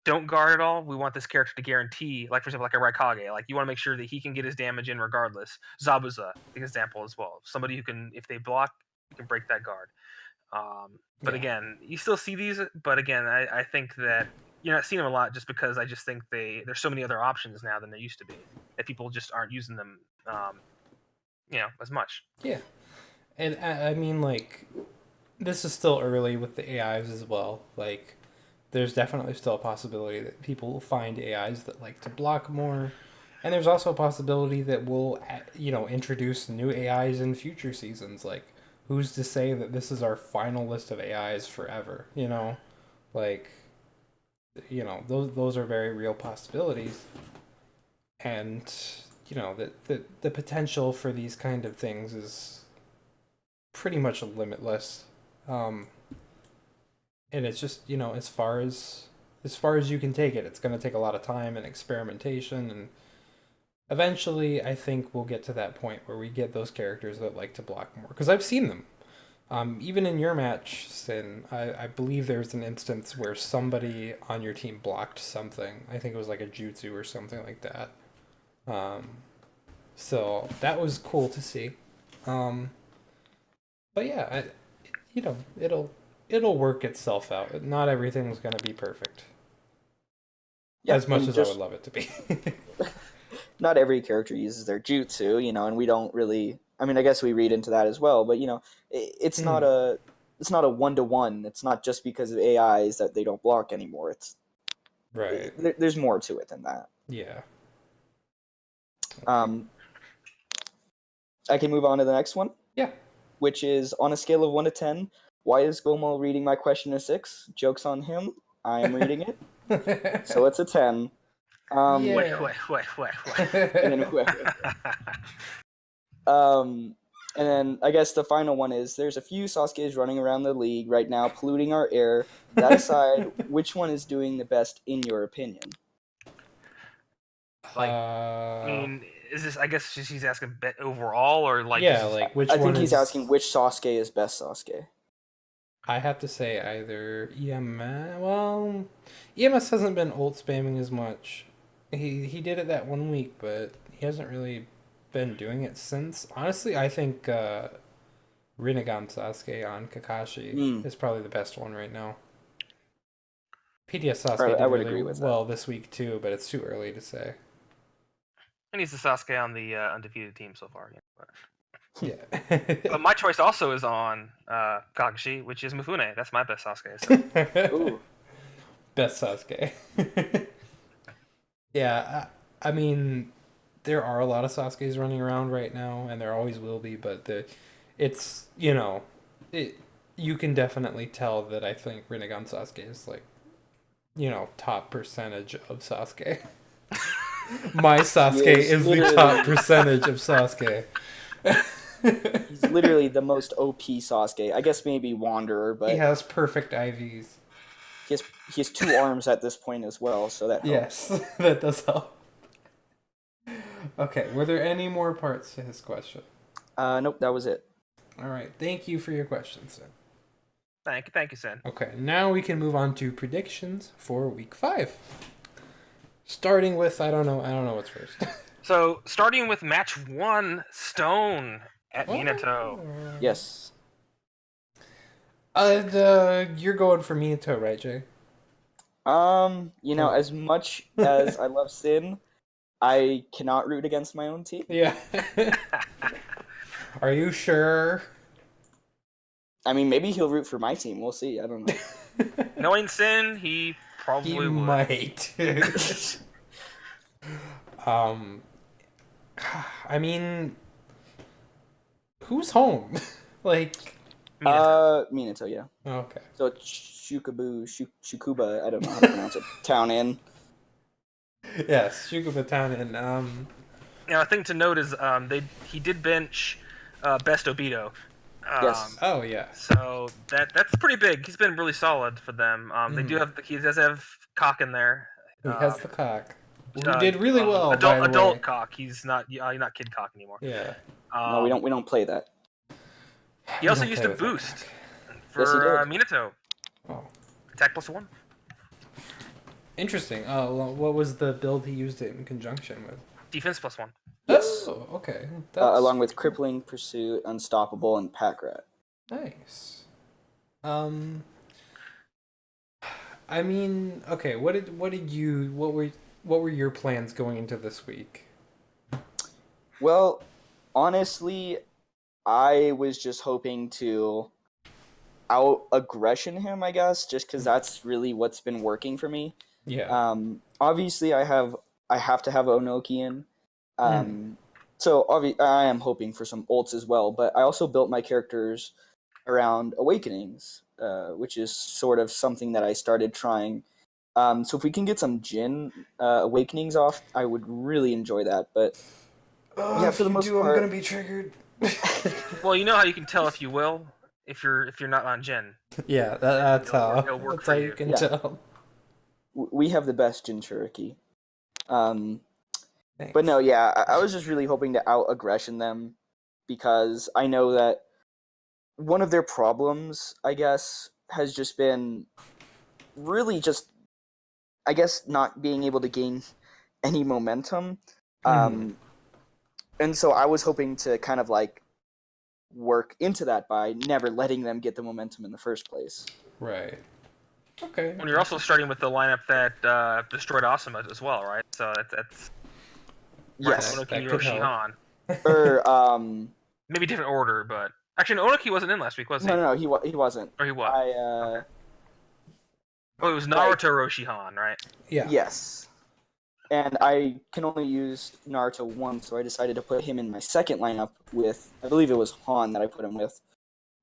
don't guard at all, we want this character to guarantee, like for example, like a Raikage, like you want to make sure that he can get his damage in regardless. Zabuza, an example as well. Somebody who can, if they block, you can break that guard. But yeah, again, you still see these. But again, I think that you're not seeing them a lot just because I just think there's so many other options now than there used to be that people just aren't using them, as much. Yeah, and I mean, like, this is still early with the AIs as well. Like, there's definitely still a possibility that people will find AIs that like to block more, and there's also a possibility that we'll, introduce new AIs in future seasons. Like, who's to say that this is our final list of AIs forever? Like, those are very real possibilities, and the potential for these kind of things is pretty much limitless. Um, and it's just as far as you can take it, it's going to take a lot of time and experimentation, and eventually I think we'll get to that point where we get those characters that like to block more, because I've seen them. Even in your match, Sin, I believe there was an instance where somebody on your team blocked something. I think it was like a jutsu or something like that. Um, so that was cool to see. Um, but yeah, it'll work itself out. Not everything's gonna be perfect, Yeah, as much and as I just would love it to be. not every character uses their jutsu, and we don't really. I mean, I guess we read into that as well, but it's not Mm, a 1-to-1. It's not just because of AIs that they don't block anymore. right. There's more to it than that. Yeah. Okay. Um, I can move on to the next one, Yeah. which is on a scale of 1 to 10. Why is Gomo reading my question a 6? Joke's on him. I'm reading it, so it's a 10. Wait, Yeah. wait, wait, wait, And then Um, and then I guess the final one is there's a few Sasuke's running around the league right now, polluting our air. That aside, which one is doing the best in your opinion? Like, I uh, mean, is this? I guess she's asking bet overall, or like yeah, just like which I one think he's is? asking which Sasuke is best Sasuke. I have to say either EMS. Well, EMS hasn't been ult spamming as much. He did it that 1 week, but he hasn't really been doing it since. Honestly, I think Rinnegan Sasuke on Kakashi Hmm. is probably the best one right now. PTS Sasuke I did would really agree with that. well this week too, but it's too early to say. and he's the Sasuke on the undefeated team so far. Yeah. But my choice also is on Kakashi, which is Mifune. That's my best Sasuke. So. Ooh. Best Sasuke. Yeah, I mean, there are a lot of Sasuke's running around right now, and there always will be. But it's it. You can definitely tell that I think Rinnegan Sasuke is like, top percentage of Sasuke. My He Sasuke is is the top percentage of Sasuke. he's literally the most OP Sasuke. I guess maybe Wanderer, He but has perfect IVs. he has 2 arms at this point as well, so that helps. Yes, that does help. Okay, were there any more parts to his question? Nope, that was it. All right, thank you for your questions, then. Thank you, Sen. Okay, now we can move on to predictions for week 5. Starting with I don't know what's first. So starting with match 1, Stone at Minato. Yes. You're going for Minato, right, Jay? Oh. As much as I love Sin, I cannot root against my own team. Yeah. Are you sure? I mean, maybe he'll root for my team. We'll see. I don't know. Knowing Sin, he He probably would. might. um, I mean, who's home? Like, Minato, yeah. okay. So it's Shukuba, I don't know how to pronounce it. Town Inn. Yes, Shukubatan and Now, a thing to note is he did bench Best Obito. Yes. Oh yeah. So that's pretty big. He's been really solid for them. They do have he does have cock in there. He has the cock. Who did really well, adult by the adult way. cock. He's not kid cock anymore. Yeah. No, we don't play that. He We also don't used play a with that boost cock. for Yes, he did. Minato. Oh, Attack +1. interesting. Oh, well, what was the build he used it in conjunction with? Defense +1. Yes. Oh, okay. That's Along with Crippling Pursuit, Unstoppable, and Pack Rat. nice. Um, I mean, okay. What were your plans going into this week? Well, honestly, I was just hoping to out aggression him, I guess, just because that's really what's been working for me. Yeah. Obviously, I have to have Onokian. Mm. Um, so I am hoping for some ults as well, but I also built my characters around awakenings, which is sort of something that I started trying. So if we can get some Jin awakenings off, I would really enjoy that. But Oh, yeah, for if the you most do, I'm gonna part, be triggered. Well, you know how you can tell if you will, if you're not on Jin. Yeah, that's how. It'll work That's for how you you. can yeah, tell. we have the best Jinchuriki. Um, but Thanks. no, yeah, I was just really hoping to out aggression them because I know that one of their problems, I guess, has just been really just, I guess, not being able to gain any momentum. Hmm. Um, and so I was hoping to kind of like work into that by never letting them get the momentum in the first place. Right. Okay. When you're also starting with the lineup that destroyed Asuma as well, right? So that's right. Yes. Onoki, That Nero, could help. Shihan. Or Maybe different order, but actually, no, Onoki wasn't in last week, was he? no, he wasn't. Or he was? I Okay. Oh, it was like Naruto Roshihan, right? Yeah. yes. And I can only use Naruto once, so I decided to put him in my second lineup with, I believe it was Han that I put him with,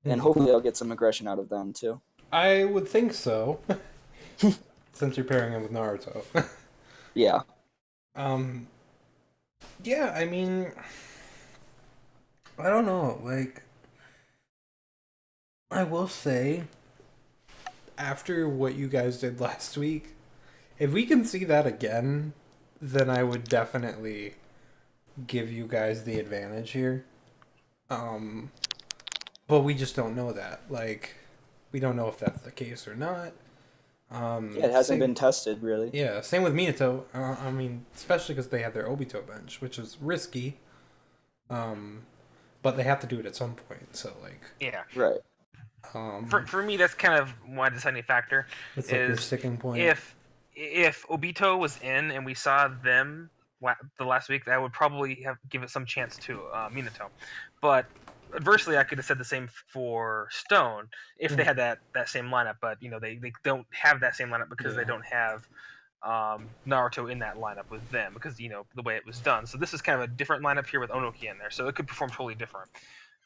and Hmm. hopefully I'll get some aggression out of them too. I would think so, since you're pairing him with Naruto. Yeah. um. Yeah. I mean, I don't know. Like, I will say, after what you guys did last week, if we can see that again, then I would definitely give you guys the advantage here. Um, but we just don't know that. Like, we don't know if that's the case or not. Yeah, it hasn't Same. been tested really. Yeah, same with Minato. I mean, especially because they have their Obito bench, which is risky. Um, but they have to do it at some point. So like, Yeah. Right. For me, that's kind of one deciding factor. it's like your Is sticking point. if Obito was in and we saw them the last week, that would probably have give it some chance to Minato. But adversely, I could have said the same for Stone if they Mhm. had that same lineup. But they don't have that same lineup because they Yeah. don't have Naruto in that lineup with them because the way it was done. So this is kind of a different lineup here with Onoki in there, so it could perform totally different.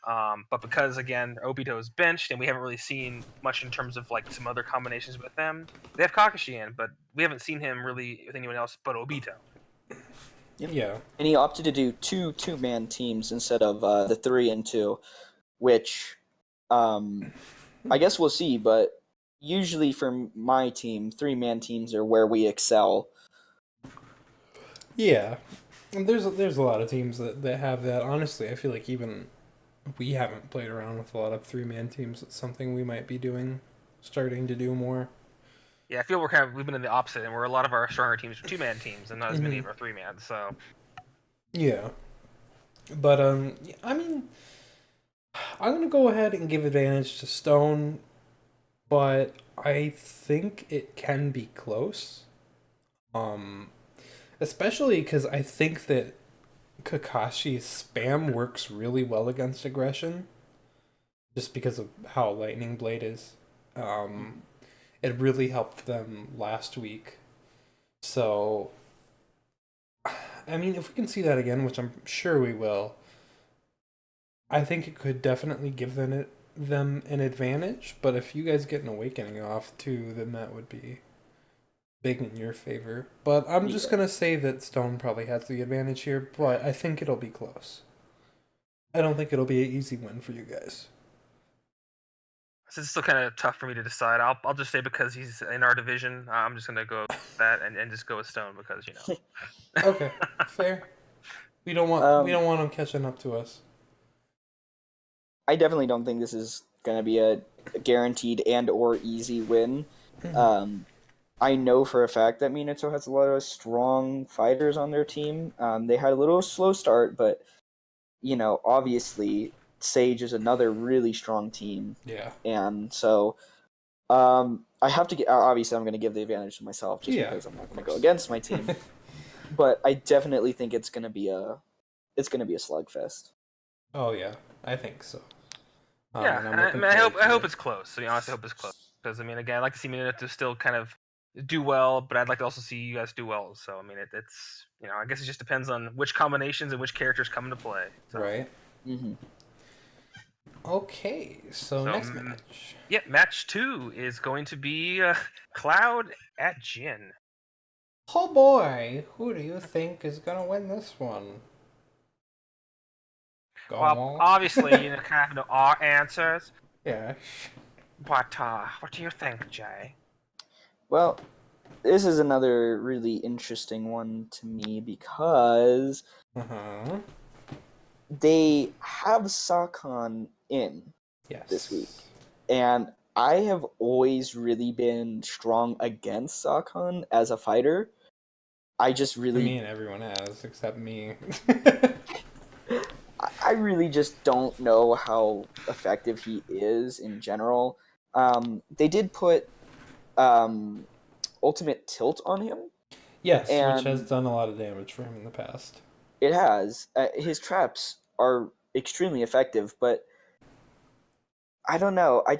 But because again Obito is benched and we haven't really seen much in terms of like some other combinations with them, they have Kakashi in, but we haven't seen him really with anyone else but Obito. Yep. Yeah. And he opted to do two-man teams instead of the 3-2, which I guess we'll see. But usually for my team, 3-man teams are where we excel. Yeah. And there's a lot of teams that have that. Honestly, I feel like even we haven't played around with a lot of 3-man teams. It's something we might be starting to do more. Yeah, I feel we've been in the opposite, and where a lot of our stronger teams are 2-man teams, and not as many Hmm. of our 3-man. So Yeah. But I mean, I'm gonna go ahead and give advantage to Stone, but I think it can be close. Um, Especially because I think that Kakashi's spam works really well against aggression, just because of how Lightning Blade is. Um, it really helped them last week. So, I mean, if we can see that again, which I'm sure we will, I think it could definitely give them an advantage. But if you guys get an awakening off too, then that would be big in your favor. But I'm just Yeah. gonna say that Stone probably has the advantage here, but I think it'll be close. I don't think it'll be an easy win for you guys. it's still kind of tough for me to decide. I'll just say because he's in our division, I'm just gonna go with that and just go with Stone because Okay, fair. We Um, don't want him catching up to us. I definitely don't think this is gonna be a guaranteed and or easy win. Um, I know for a fact that Minato has a lot of strong fighters on their team. They had a little slow start, but obviously Sage is another really strong team, Yeah. and so I have to get. Obviously, I'm going to give the advantage to myself just Yeah, because I'm not of going to go course. against my team. But I definitely think it's going to be a slugfest. Oh yeah, I think so. Yeah, And I'm I looking mean, I hope forward to it. it's close. To be honest, I hope it's close because I mean, again, I'd like to see Minato still kind of do well, but I'd like to also see you guys do well. So I mean, it's I guess it just depends on which combinations and which characters come into play. So Right. Mm-hmm. Okay, so so next match. yeah, match 2 is going to be Cloud at Jin. Oh boy, who do you think is gonna win this one? Go Well, on. obviously, kind of know our answers, Yeah. but what do you think, Jay? Well, this is another really interesting one to me because Uh huh. they have Sakan in this week, Yes. and I have always really been strong against Sakan as a fighter. I just I really, mean, everyone has except me. I really just don't know how effective he is in general. They did put um, ultimate tilt on him, Yes, which has and done a lot of damage for him in the past. it has. His traps are extremely effective, but I don't know. I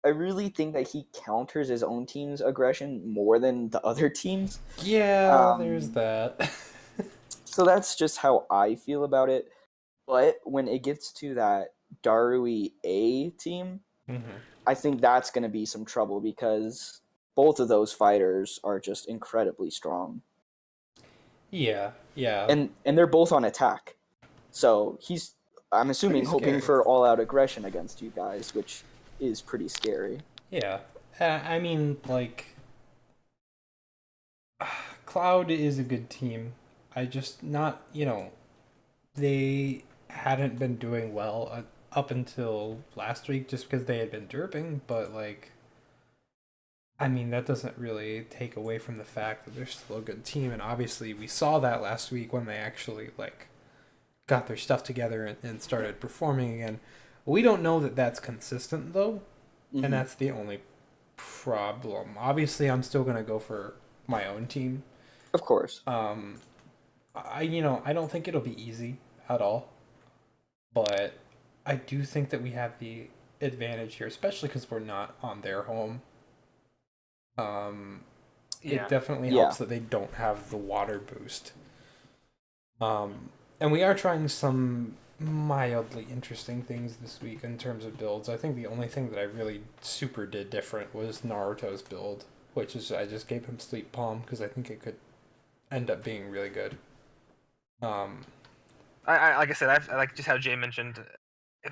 really think that he counters his own team's aggression more than the other teams. Yeah, there's Um, that. so that's just how I feel about it. But when it gets to that Darui A team, hmm I think that's going to be some trouble because both of those fighters are just incredibly strong, Yeah, yeah. and they're both on attack. So he's, I'm Pretty assuming, hoping scary. for all out aggression against you guys, which is pretty scary. Yeah. I mean, like, Cloud is a good team. I just not, they hadn't been doing well up until last week just because they had been derping, but like I mean that doesn't really take away from the fact that they're still a good team, and obviously we saw that last week when they actually like got their stuff together and started performing again. We don't know that that's consistent though, and Hmm. that's the only problem. Obviously, I'm still gonna go for my own team. Of course. Um, I don't think it'll be easy at all, but I do think that we have the advantage here, especially because we're not on their home. Um, it Yeah, definitely Yeah. helps that they don't have the water boost. And we are trying some mildly interesting things this week in terms of builds. I think the only thing that I really super did different was Naruto's build, which is I just gave him Sleep Palm because I think it could end up being really good. Um, I like I said, I like just how Jay mentioned.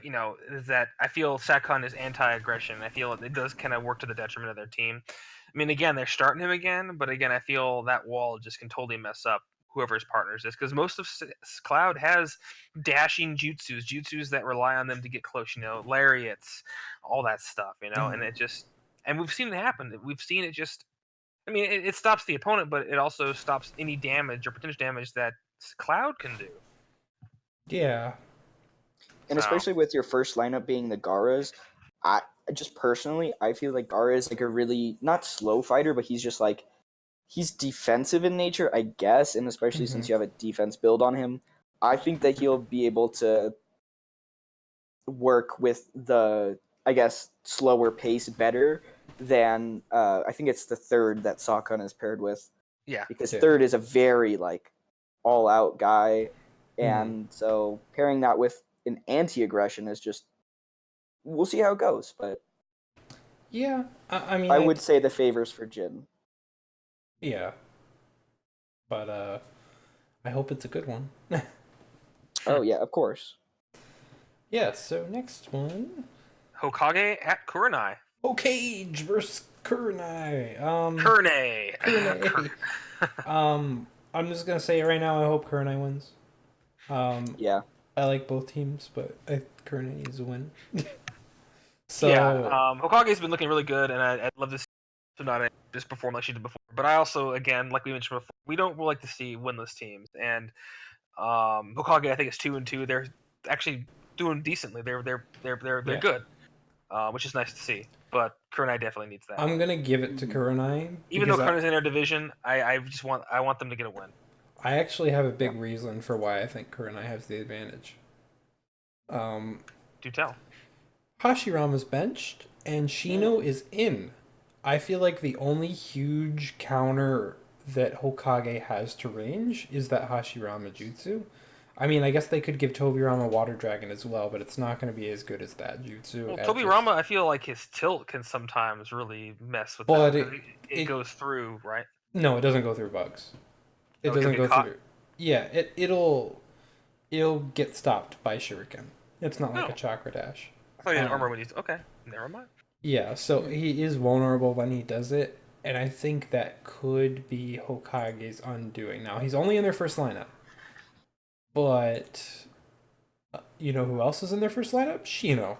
Is that I feel Sakon is anti-aggression. I feel it does kind of work to the detriment of their team. I mean, again, they're starting him again, but again, I feel that wall just can totally mess up whoever his partners is because most of Cloud has dashing jutsus that rely on them to get close. Lariats, all that stuff. And it just and we've seen it happen. We've seen it just. I mean, it stops the opponent, but it also stops any damage or potential damage that Cloud can do. yeah. And So especially with your first lineup being the Garas, I just personally I feel like Gara is like a really not slow fighter, but he's just like he's defensive in nature, I guess, and especially hmm since you have a defense build on him, I think that he'll be able to work with the I guess slower pace better than I think it's the third that Sakon is paired with yeah, because Yeah. third is a very like all out guy, hmm and so pairing that with an anti aggression is just we'll see how it goes, but Yeah. I mean, I would say the favors for Jin. yeah. But I hope it's a good one. Oh yeah, of course. Yeah. So next one. Hokage at Kurenai. Okage versus Kurenai. Kurenai. Kurenai. I'm just gonna say it right now. I hope Kurenai wins. Um, Yeah. I like both teams, but Kurenai needs a win. Yeah, So Hokage's been looking really good, and I'd love to see Tsunade just perform like she did before. But I also, again, like we mentioned before, we don't like to see winless teams. And Hokage, I think, is 2-2. They're actually doing decently. They're yeah, good, which is nice to see. but Kurenai definitely needs that. I'm gonna give it to Kurenai Even though because Kurenai's in their division, I want them to get a win. I actually have a big reason for why I think Kurenai has the advantage. Do tell. Hashirama's benched and Shino is in. I feel like the only huge counter that Hokage has to range is that Hashirama jutsu. I mean, I guess they could give Tobirama Water Dragon as well, but it's not going to be as good as that jutsu. Well, at Tobirama, just- I feel like his tilt can sometimes really mess with But that because it goes through, right? no, it doesn't go through bugs. It Oh, he'll doesn't get go caught? through. Yeah, it'll get stopped by Shuriken. It's not like No. a chakra dash. I thought he had armor when he's okay. Never mind. Yeah, so he is vulnerable when he does it, and I think that could be Hokage's undoing. Now, he's only in their first lineup, but you know who else is in their first lineup? Shino.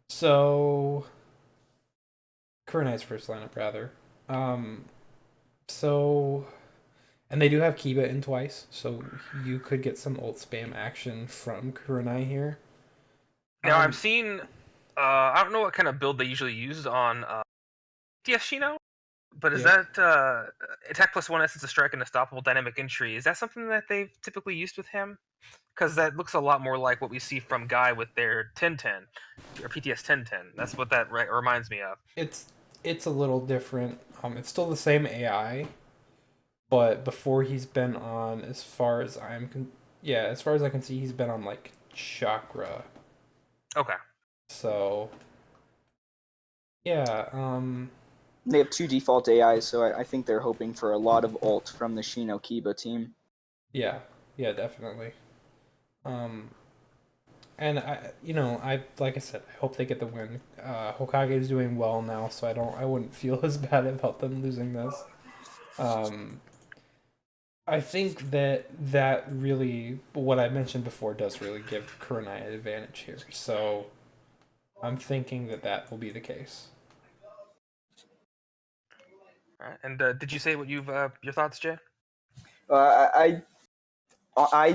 So, Kurenai's first lineup, rather. So, and they do have Kiba in twice, so you could get some ult spam action from Kurenai here. Now I'm seeing. I don't know what kind of build they usually use on DS Shino, but is Yeah. that attack plus one essence of strike and unstoppable dynamic entry? Is that something that they've typically used with him? Because that looks a lot more like what we see from Guy with their 1010 or PTS 1010. That's what that reminds me of. It's a little different. It's still the same AI, but before he's been on, as far as as far as I can see, he's been on like chakra. Okay. So yeah, They have 2 default AIs, so I think they're hoping for a lot of ult from the Shino Kiba team. yeah, definitely. And I like I said, I hope they get the win. Hokage is doing well now, so I wouldn't feel as bad about them losing this. I think that really, what I mentioned before, does really give Kurenai an advantage here. So I'm thinking that will be the case. All right. And did you say what your thoughts, Jay? I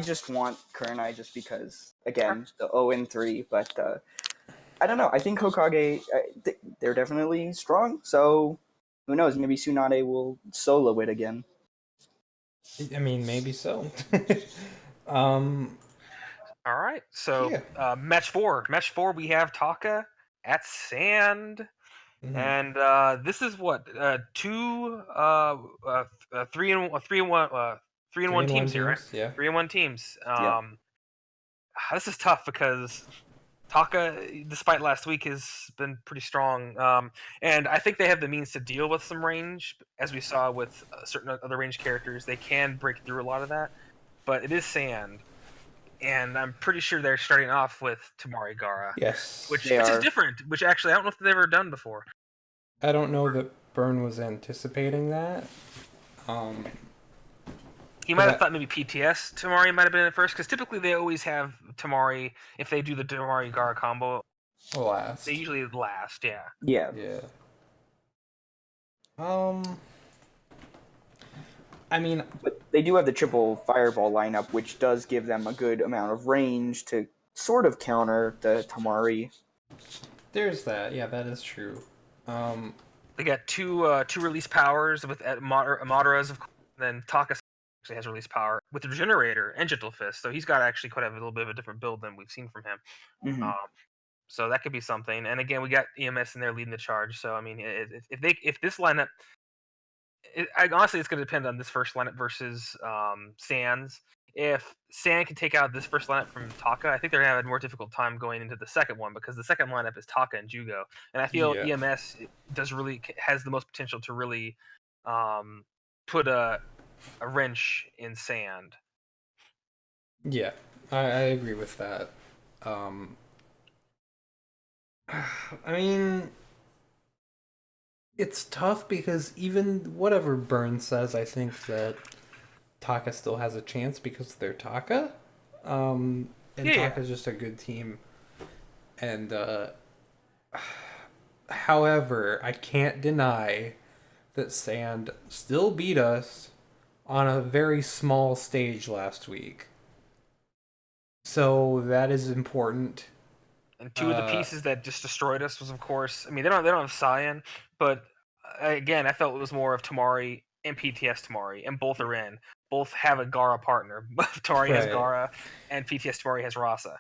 just want Kurenai just because, again, the 0-3, but I don't know. I think Hokage, they're definitely strong, so who knows? Maybe Tsunade will solo it again. I mean, maybe so. um, All right. So yeah. match four. Match four. We have Taka at Sand. Mhm. And this is what two three and three and one three and one 3-1 teams here, right? teams, yeah. 3-1 teams. Yeah. This is tough because Taka, despite last week, has been pretty strong, and I think they have the means to deal with some range, as we saw with certain other range characters. They can break through a lot of that, but it is Sand, and I'm pretty sure they're starting off with Tamari Gara, Yes. which They is are. different. Which actually I don't know if they've ever done before. I don't know that Byrne was anticipating that. Um, He might have thought maybe PTS Tamari might have been at first, because typically they always have Tamari, if they do the Tamari Gara combo, last. they usually last, yeah. Yeah. Yeah. I mean, But they do have the triple fireball lineup, which does give them a good amount of range to sort of counter the Tamari. there's that. Yeah, that is true. They got two release powers with Madara's, of course. Then Taka actually has release power with the Regenerator and Gentle Fist, so he's got actually quite a little bit of a different build than we've seen from him. Mm-hmm. So that could be something. And again, we got EMS in there leading the charge. So I mean, if this lineup, honestly, it's going to depend on this first lineup versus Sans. If Sand can take out this first lineup from Taka, I think they're going to have a more difficult time going into the second one, because the second lineup is Taka and Jugo, and I feel Yeah. EMS has the most potential to really put a wrench in Sand. Yeah, I agree with that. I mean, it's tough because even whatever Burns says, I think that Taka still has a chance because they're Taka. And Yeah. Taka's just a good team. And however, I can't deny that Sand still beat us on a very small stage last week. So that is important. And two of the pieces that just destroyed us was, of course, I mean, they don't have Cyan, but again, I felt it was more of Tamari and PTS Tamari, and both are in. Both have a Gara partner. Tamari has Right. Gara, and PTS Tamari has Rasa.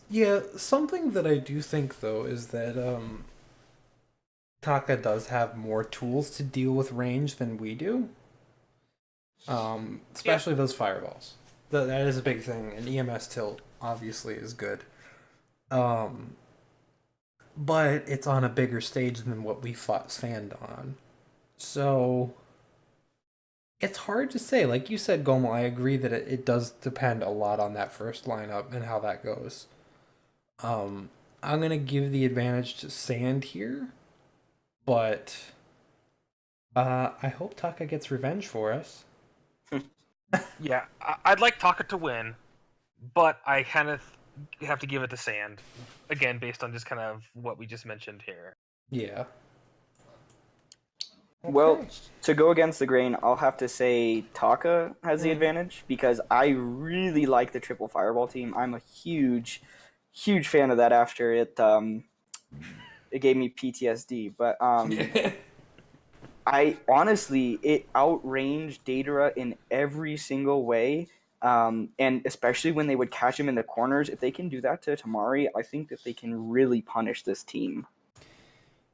Yeah, something that I do think though is that Taka does have more tools to deal with range than we do. Yeah, Especially those fireballs. That is a big thing, and EMS tilt obviously is good. Um, but it's on a bigger stage than what we fought Sand on. So it's hard to say. Like you said, Gomo, I agree that it does depend a lot on that first lineup and how that goes. Um, I'm gonna give the advantage to Sand here, but I hope Taka gets revenge for us. yeah. I'd like Taka to win, but I kind of have to give it to Sand. Again, based on just kind of what we just mentioned here. Yeah. Well, Okay. to go against the grain, I'll have to say Taka has the Mm. advantage because I really like the triple fireball team. I'm a huge fan of that after it gave me PTSD. But I honestly, it outranged Datara in every single way. And especially when they would catch him in the corners, if they can do that to Tamari, I think that they can really punish this team.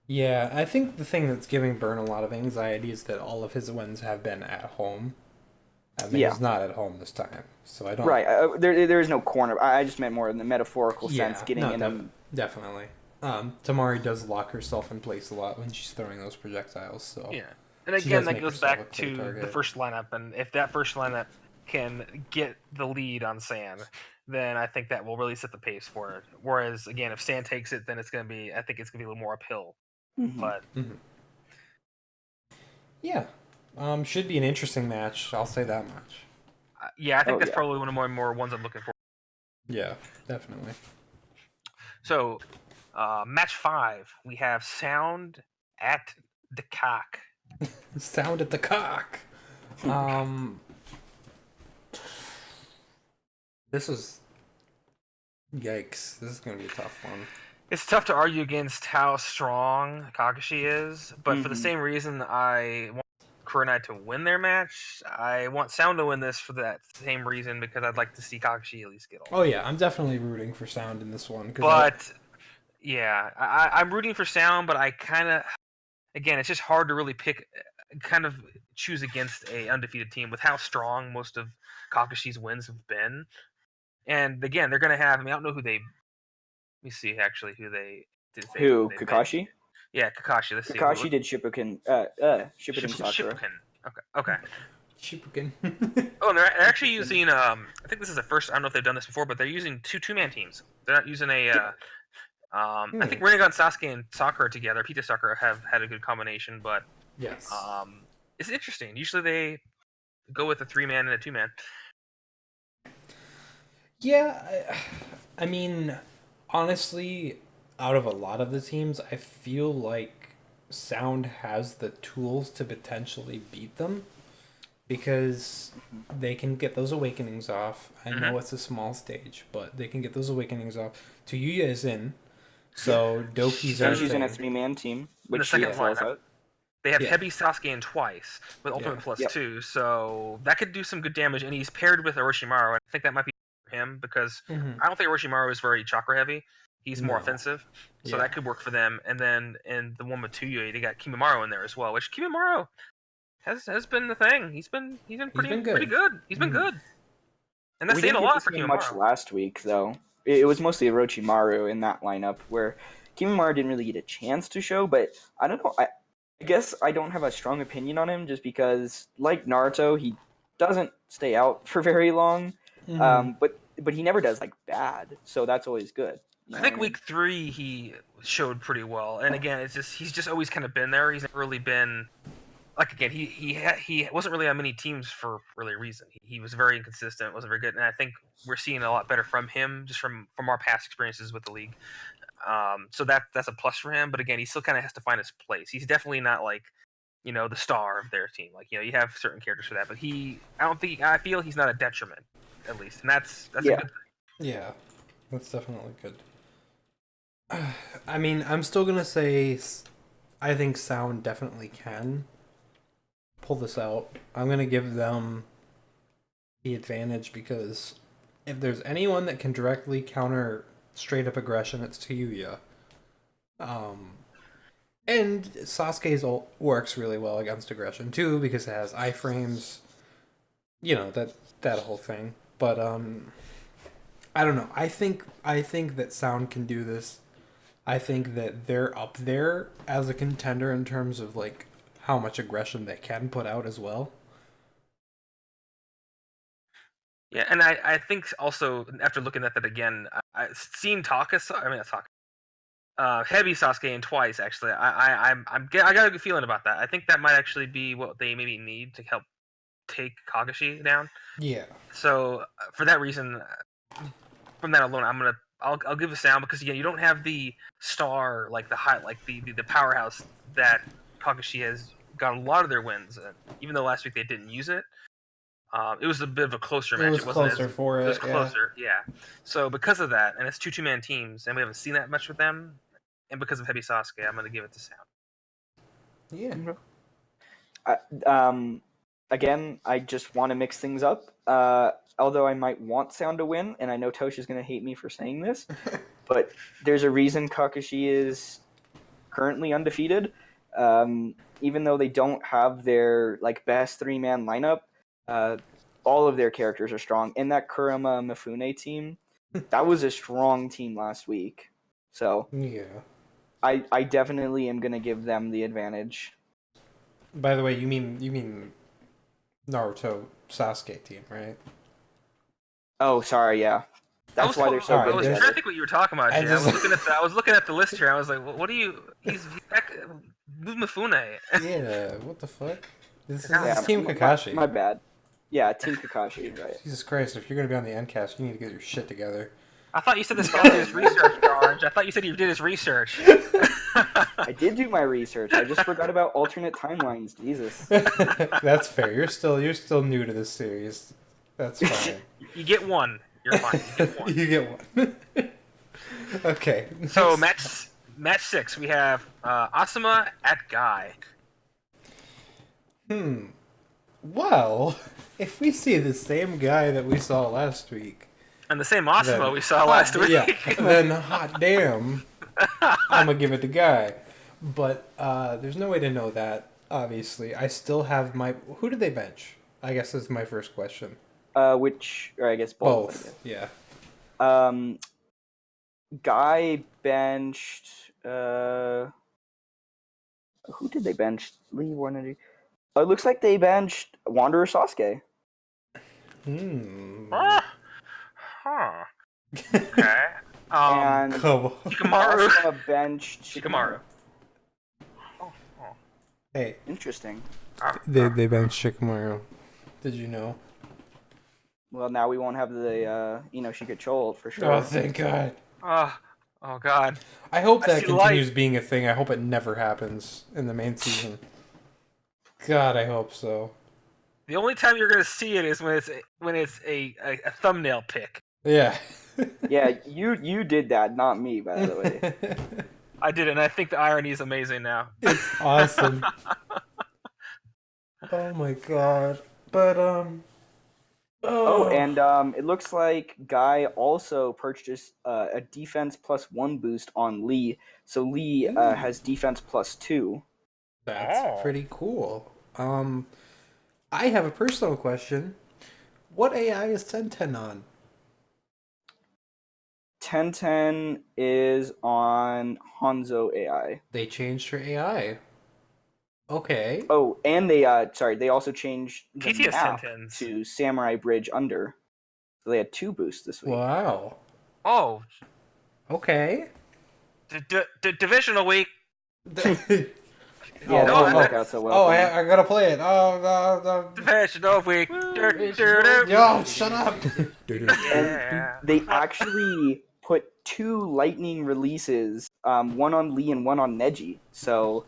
Yeah, I think the thing that's giving Burn a lot of anxiety is that all of his wins have been at home, and Yeah, he's not at home this time. So I don't. right. There is no corner. I just meant more in the metaphorical sense, Yeah, getting no, in them. definitely. Tamari does lock herself in place a lot when she's throwing those projectiles, so Yeah, and she again, does that make goes herself a back clear to the target. first lineup, and if that first lineup can get the lead on Sand, then I think that will really set the pace for it. Whereas, again, if Sand takes it, then it's going to be, I think it's going to be a little more uphill. Mhm. But Hmm. Yeah, should be an interesting match. I'll say that much. yeah, I think Oh that's yeah. probably one of the more ones I'm looking for. Yeah, definitely. So, match 5, we have Sound at the Cock. Sound at the cock. Um, this is yikes. This is gonna be a tough one. It's tough to argue against how strong Kakashi is, but for the Hmm. same reason I want Kurenai to win their match, I want Sound to win this for that same reason because I'd like to see Kakashi at least get Oh ultimate. yeah, I'm definitely rooting for Sound in this one because I. But yeah, I'm rooting for Sound, but I kind of again, it's just hard to really pick, kind of choose against a undefeated team with how strong most of Kakashi's wins have been. And again, they're gonna have. I mean, I don't know who they. Let me see actually who they who Who? they benched. Kakashi? Yeah, Kakashi. Let's see. Kakashi did Shippuden Sakura. Shippuden. Okay. Okay. Shippuden. Oh, and they're actually Shippuden. using. I think this is the first. I don't know if they've done this before, but they're using two-man teams. They're not using a. I Hmm. think Rinnegan Sasuke and Sakura together, Pita Sakura, have had a good combination, but Yes. it's interesting. Usually they go with a three-man and a two-man. Yeah, I mean, honestly, out of a lot of the teams, I feel like Sound has the tools to potentially beat them because they can get those awakenings off. I Hmm. know it's a small stage, but they can get those awakenings off. Tuyuya is in, Yeah. so Doki's And our she's in a thing. three-man team, In the which she second Yeah, excels lineup, at. they have yeah, Hebi Sasuke in twice with yeah. Ultimate Plus Yep. 2, so that could do some good damage. And he's paired with Orochimaru. I think that might be for him because Hmm. I don't think Orochimaru is very chakra heavy. He's more No. offensive, so Yeah. that could work for them. And then in the one with Tuyo, they got Kimimaro in there as well, which Kimimaro has been the thing. He's been He's been pretty good. good. He's been Hmm. good, and that's We saying didn't a get to lot for see him much Kimimaro. last week, though. It was mostly Orochimaru in that lineup, where Kimimaro didn't really get a chance to show. But I don't know. I guess I don't have a strong opinion on him, just because, like Naruto, he doesn't stay out for very long. Hmm. But he never does like bad, so that's always good. You I know what think I week mean? 3 he showed pretty well, and again, it's just he's just always kind of been there. He's never really been like again he wasn't really on many teams for really a reason. He was very inconsistent, wasn't very good, and I think we're seeing a lot better from him just from our past experiences with the league. So that's a plus for him. But again, he still kind of has to find his place. He's definitely not like the star of their team. Like you have certain characters for that, but I feel he's not a detriment at least, and that's a Yeah. good Yeah, that's definitely good. I mean, I'm still gonna say I think Sound definitely can pull this out. I'm gonna give them the advantage because if there's anyone that can directly counter straight up aggression, it's Tayuya. Um, and Sasuke's ult works really well against aggression too because it has iframes. You know that whole thing. But I don't know. I think that Sound can do this. I think that they're up there as a contender in terms of like how much aggression they can put out as well. Yeah, and I think also after looking at that again, seeing Heavy Sasuke in twice actually. I got a good feeling about that. I think that might actually be what they maybe need to help take Kakashi down. Yeah. So for that reason, from that alone, I'll give a Sound because again, you don't have the star like the powerhouse that Kakashi has got a lot of their wins. Even though last week they didn't use it, it was a bit of a closer It match. was It wasn't closer as for it was it, yeah. closer, yeah. So because of that, and it's two man teams, and we haven't seen that much with them, and because of Heavy Sasuke, I'm going to give it to Sound. Yeah. I, um, again, I just want to mix things up. Although I might want Sound to win, and I know Tosh is going to hate me for saying this, but there's a reason Kakashi is currently undefeated. Even though they don't have their like best 3-man lineup, uh, all of their characters are strong. In that Kurama Mifune team, that was a strong team last week. So Yeah. I definitely am going to give them the advantage. By the way, you mean Naruto Sasuke team, right? Oh, sorry, yeah. That's why they're so Alright, I good was there's- trying to together. think what you were talking about, I Jay. just I was looking at the list here. I was like, what do you? He's back. Move Mifune. Yeah, what the fuck? This is, Yeah, this is Team my, Kakashi. my bad. Yeah, Team Kakashi, right. Jesus Christ, if you're gonna be on the Endcast, you need to get your shit together. I thought you said this guy did his research, George. I thought you said he did his research. I did do my research. I just forgot about alternate timelines. Jesus. That's fair. You're still new to this series. That's fine. You get one. You're fine. You get one. You get one. Okay. So next. match 6, we have Asuma at Guy. Well, if we see the same guy that we saw last week, And the same Asuma then we saw last week. Yeah. Then hot damn, I'm gonna give it to Guy. But there's no way to know that. Obviously, I still have my. Who did they bench? I guess is my first question. Or I guess both. I Both. Yeah. guess. Guy benched. Who did they bench? Lee Warner. Oh, it looks like they benched Wanderer Sasuke. Huh. Okay. And Come on. Shikamaru. Asuma benched Shikamaru. Hey, Interesting. they benched Shikamaru. Did you know? Well, now we won't have the Inoshika Chol for sure. Oh, thank God. Oh God. I hope I that see continues light. being a thing. I hope it never happens in the main season. God, I hope so. The only time you're gonna see it is when it's a thumbnail pic. Yeah. Yeah, you did that, not me, by the way. I did it, and I think the irony is amazing now. It's awesome. Oh my God. But Oh, and it looks like Guy also purchased a defense +1 boost on Lee, so Lee has defense +2. That's pretty cool. I have a personal question. What AI is Tenten on? Tenten is on Hanzo AI. They changed her AI. Okay. Oh, and they also changed the TTS map Tentens. to Samurai Bridge Under. So they had 2 boosts this week. Wow. Oh, Okay. divisional week. Yeah, no, that didn't work out so well. Oh, for me. I gotta play it. Oh, Divisional week. yo, shut up. Yeah. They actually put 2 lightning releases, one on Lee and one on Neji. So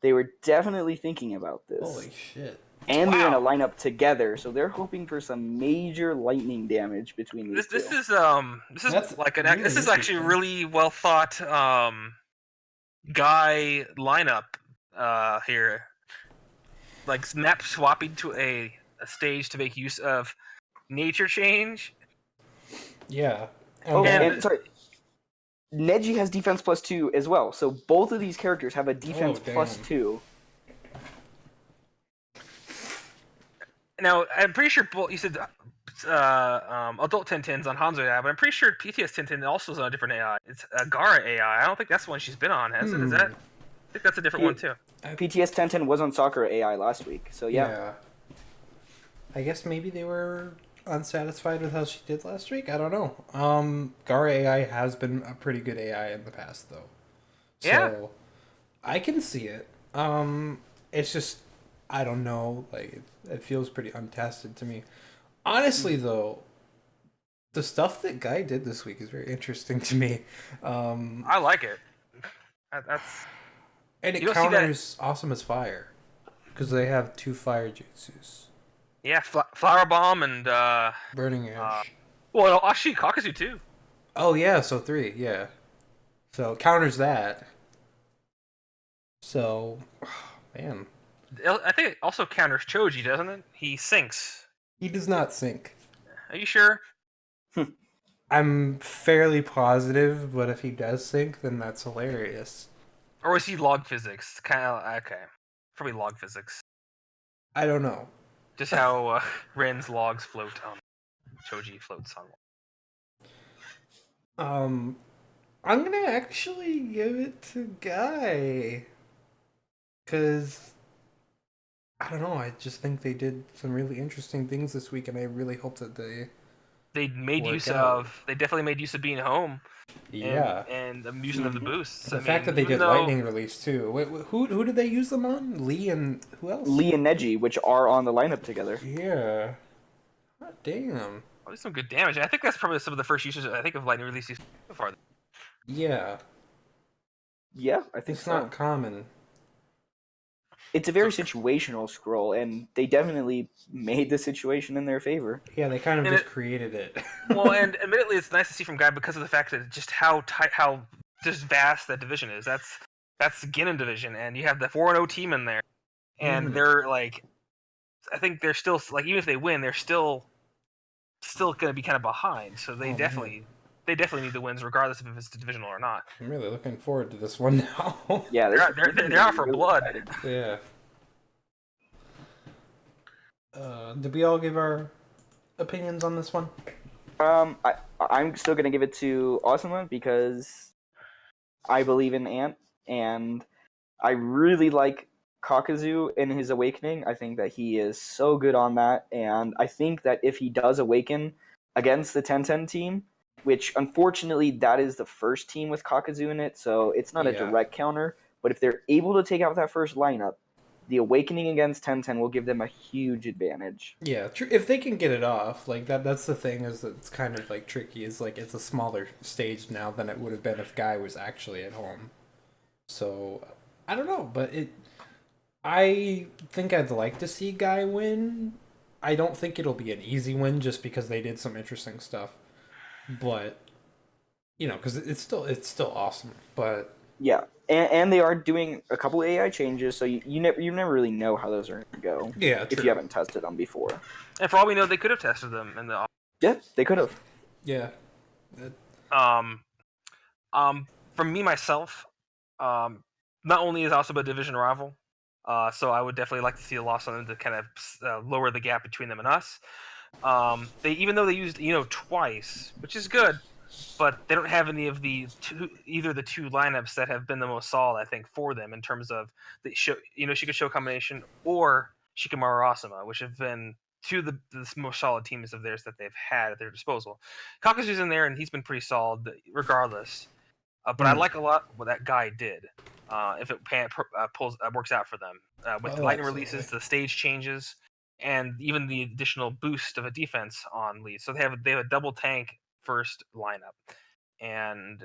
they were definitely thinking about this. Holy shit. And they're in a Wow. lineup together, so they're hoping for some major lightning damage between these This two. is That's like really this is actually interesting. really well thought guy lineup here. Like map swapping to a stage to make use of nature change. Yeah. Oh, And and sorry, Neji has defense +2 as well, so both of these characters have a defense Oh, damn. +2. now I'm pretty sure you said adult Tintin's on Hanzo AI, but I'm pretty sure PTS Tintin also is on a different AI. It's Gara AI. I don't think that's the one she's been on, has it? Is that? I think that's a different one too. PTS 1010 was on Sakura AI last week, so yeah. Yeah. I guess maybe they were unsatisfied with how she did last week. I don't know. Gara AI has been a pretty good AI in the past, though. So Yeah. I can see it. It's just I don't know. Like it feels pretty untested to me. Honestly, though, the stuff that Guy did this week is very interesting to me. I like it. That's And it you don't see that. counters Awesome as Fire because they have two fire jutsus. Yeah, Flower Bomb and Burning Ash. well, actually Kakazu too. Oh yeah, so three, yeah. So it counters that. So, man, I think it also counters Choji, doesn't it? He sinks. he does not sink. Are you sure? I'm fairly positive, but if he does sink, then that's hilarious. Or is he log physics? Kind of okay. Probably log physics. I don't know. Just how Ren's logs float on Choji floats on. I'm gonna actually give it to Guy, cause I don't know. I just think they did some really interesting things this week, and I really hope that They made work use out. of. They definitely made use of being home. Yeah. And the using of the boosts. The I fact mean, that they even did though, lightning release too. Wait, who did they use them on? Lee and who else? Lee and Neji, which are on the lineup together. Yeah. God damn. oh, some good damage. I think that's probably some of the first uses I think of lightning releases so far. Yeah. Yeah, I think It's so. not common. It's a very situational scroll, and they definitely made the situation in their favor. Yeah, they kind of And just created it. Well, and admittedly, it's nice to see from Guy because of the fact that just how tight, how just vast that division is. That's the Ginnan division, and you have the 4-0 team in there, and Mhm. they're like, I think they're still like, even if they win, they're still going to be kind of behind. So they Oh, definitely need the wins, regardless of if it's divisional or not. I'm really looking forward to this one now. Yeah, They're out for blood. exciting. Yeah. Did we all give our opinions on this one? I'm still gonna give it to Asuma because I believe in Ant, and I really like Kakazu in his awakening. I think that he is so good on that, and I think that if he does awaken against the 10-10 team, which unfortunately that is the first team with Kakazu in it, so it's not a Yeah. direct counter, but if they're able to take out that first lineup, the awakening against 10-10 will give them a huge advantage. Yeah, true. If they can get it off, like that's the thing is that it's kind of like tricky. Is like it's a smaller stage now than it would have been if Guy was actually at home. So I don't know, but I think I'd like to see Guy win. I don't think it'll be an easy win just because they did some interesting stuff, but because it's still awesome. But Yeah, and they are doing a couple AI changes, so you never really know how those are going to go yeah, if true. you haven't tested them before. And for all we know, they could have tested them in the Yeah, they could have. Yeah. um from me myself. Not only is also a division rival, so I would definitely like to see a loss on them to kind of lower the gap between them and us. They even though they used twice, which is good, but they don't have any of either the two lineups that have been the most solid, I think, for them in terms of the show, Shikasho combination or Shikamaru Asuma, which have been two of the most solid teams of theirs that they've had at their disposal. Kakazu's in there, and he's been pretty solid regardless. But I like a lot what that guy did. If it works out for them with the lightning releases, the stage changes, and even the additional boost of a defense on Lee. So they have a double tank first lineup, and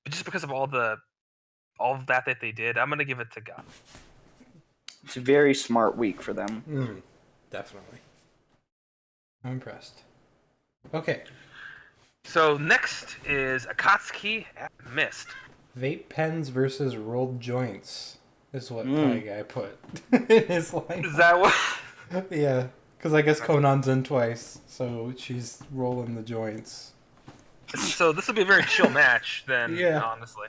just because of all of that they did, I'm gonna give it to God. It's a very smart week for them. definitely. I'm impressed. Okay, So next is Akatsuki at Mist. vape pens versus rolled joints is what Pie Mm. Guy put in his Is lineup. that what? Yeah, because I guess Conan's in twice, so she's rolling the joints. So this will be a very chill match then, Yeah. honestly.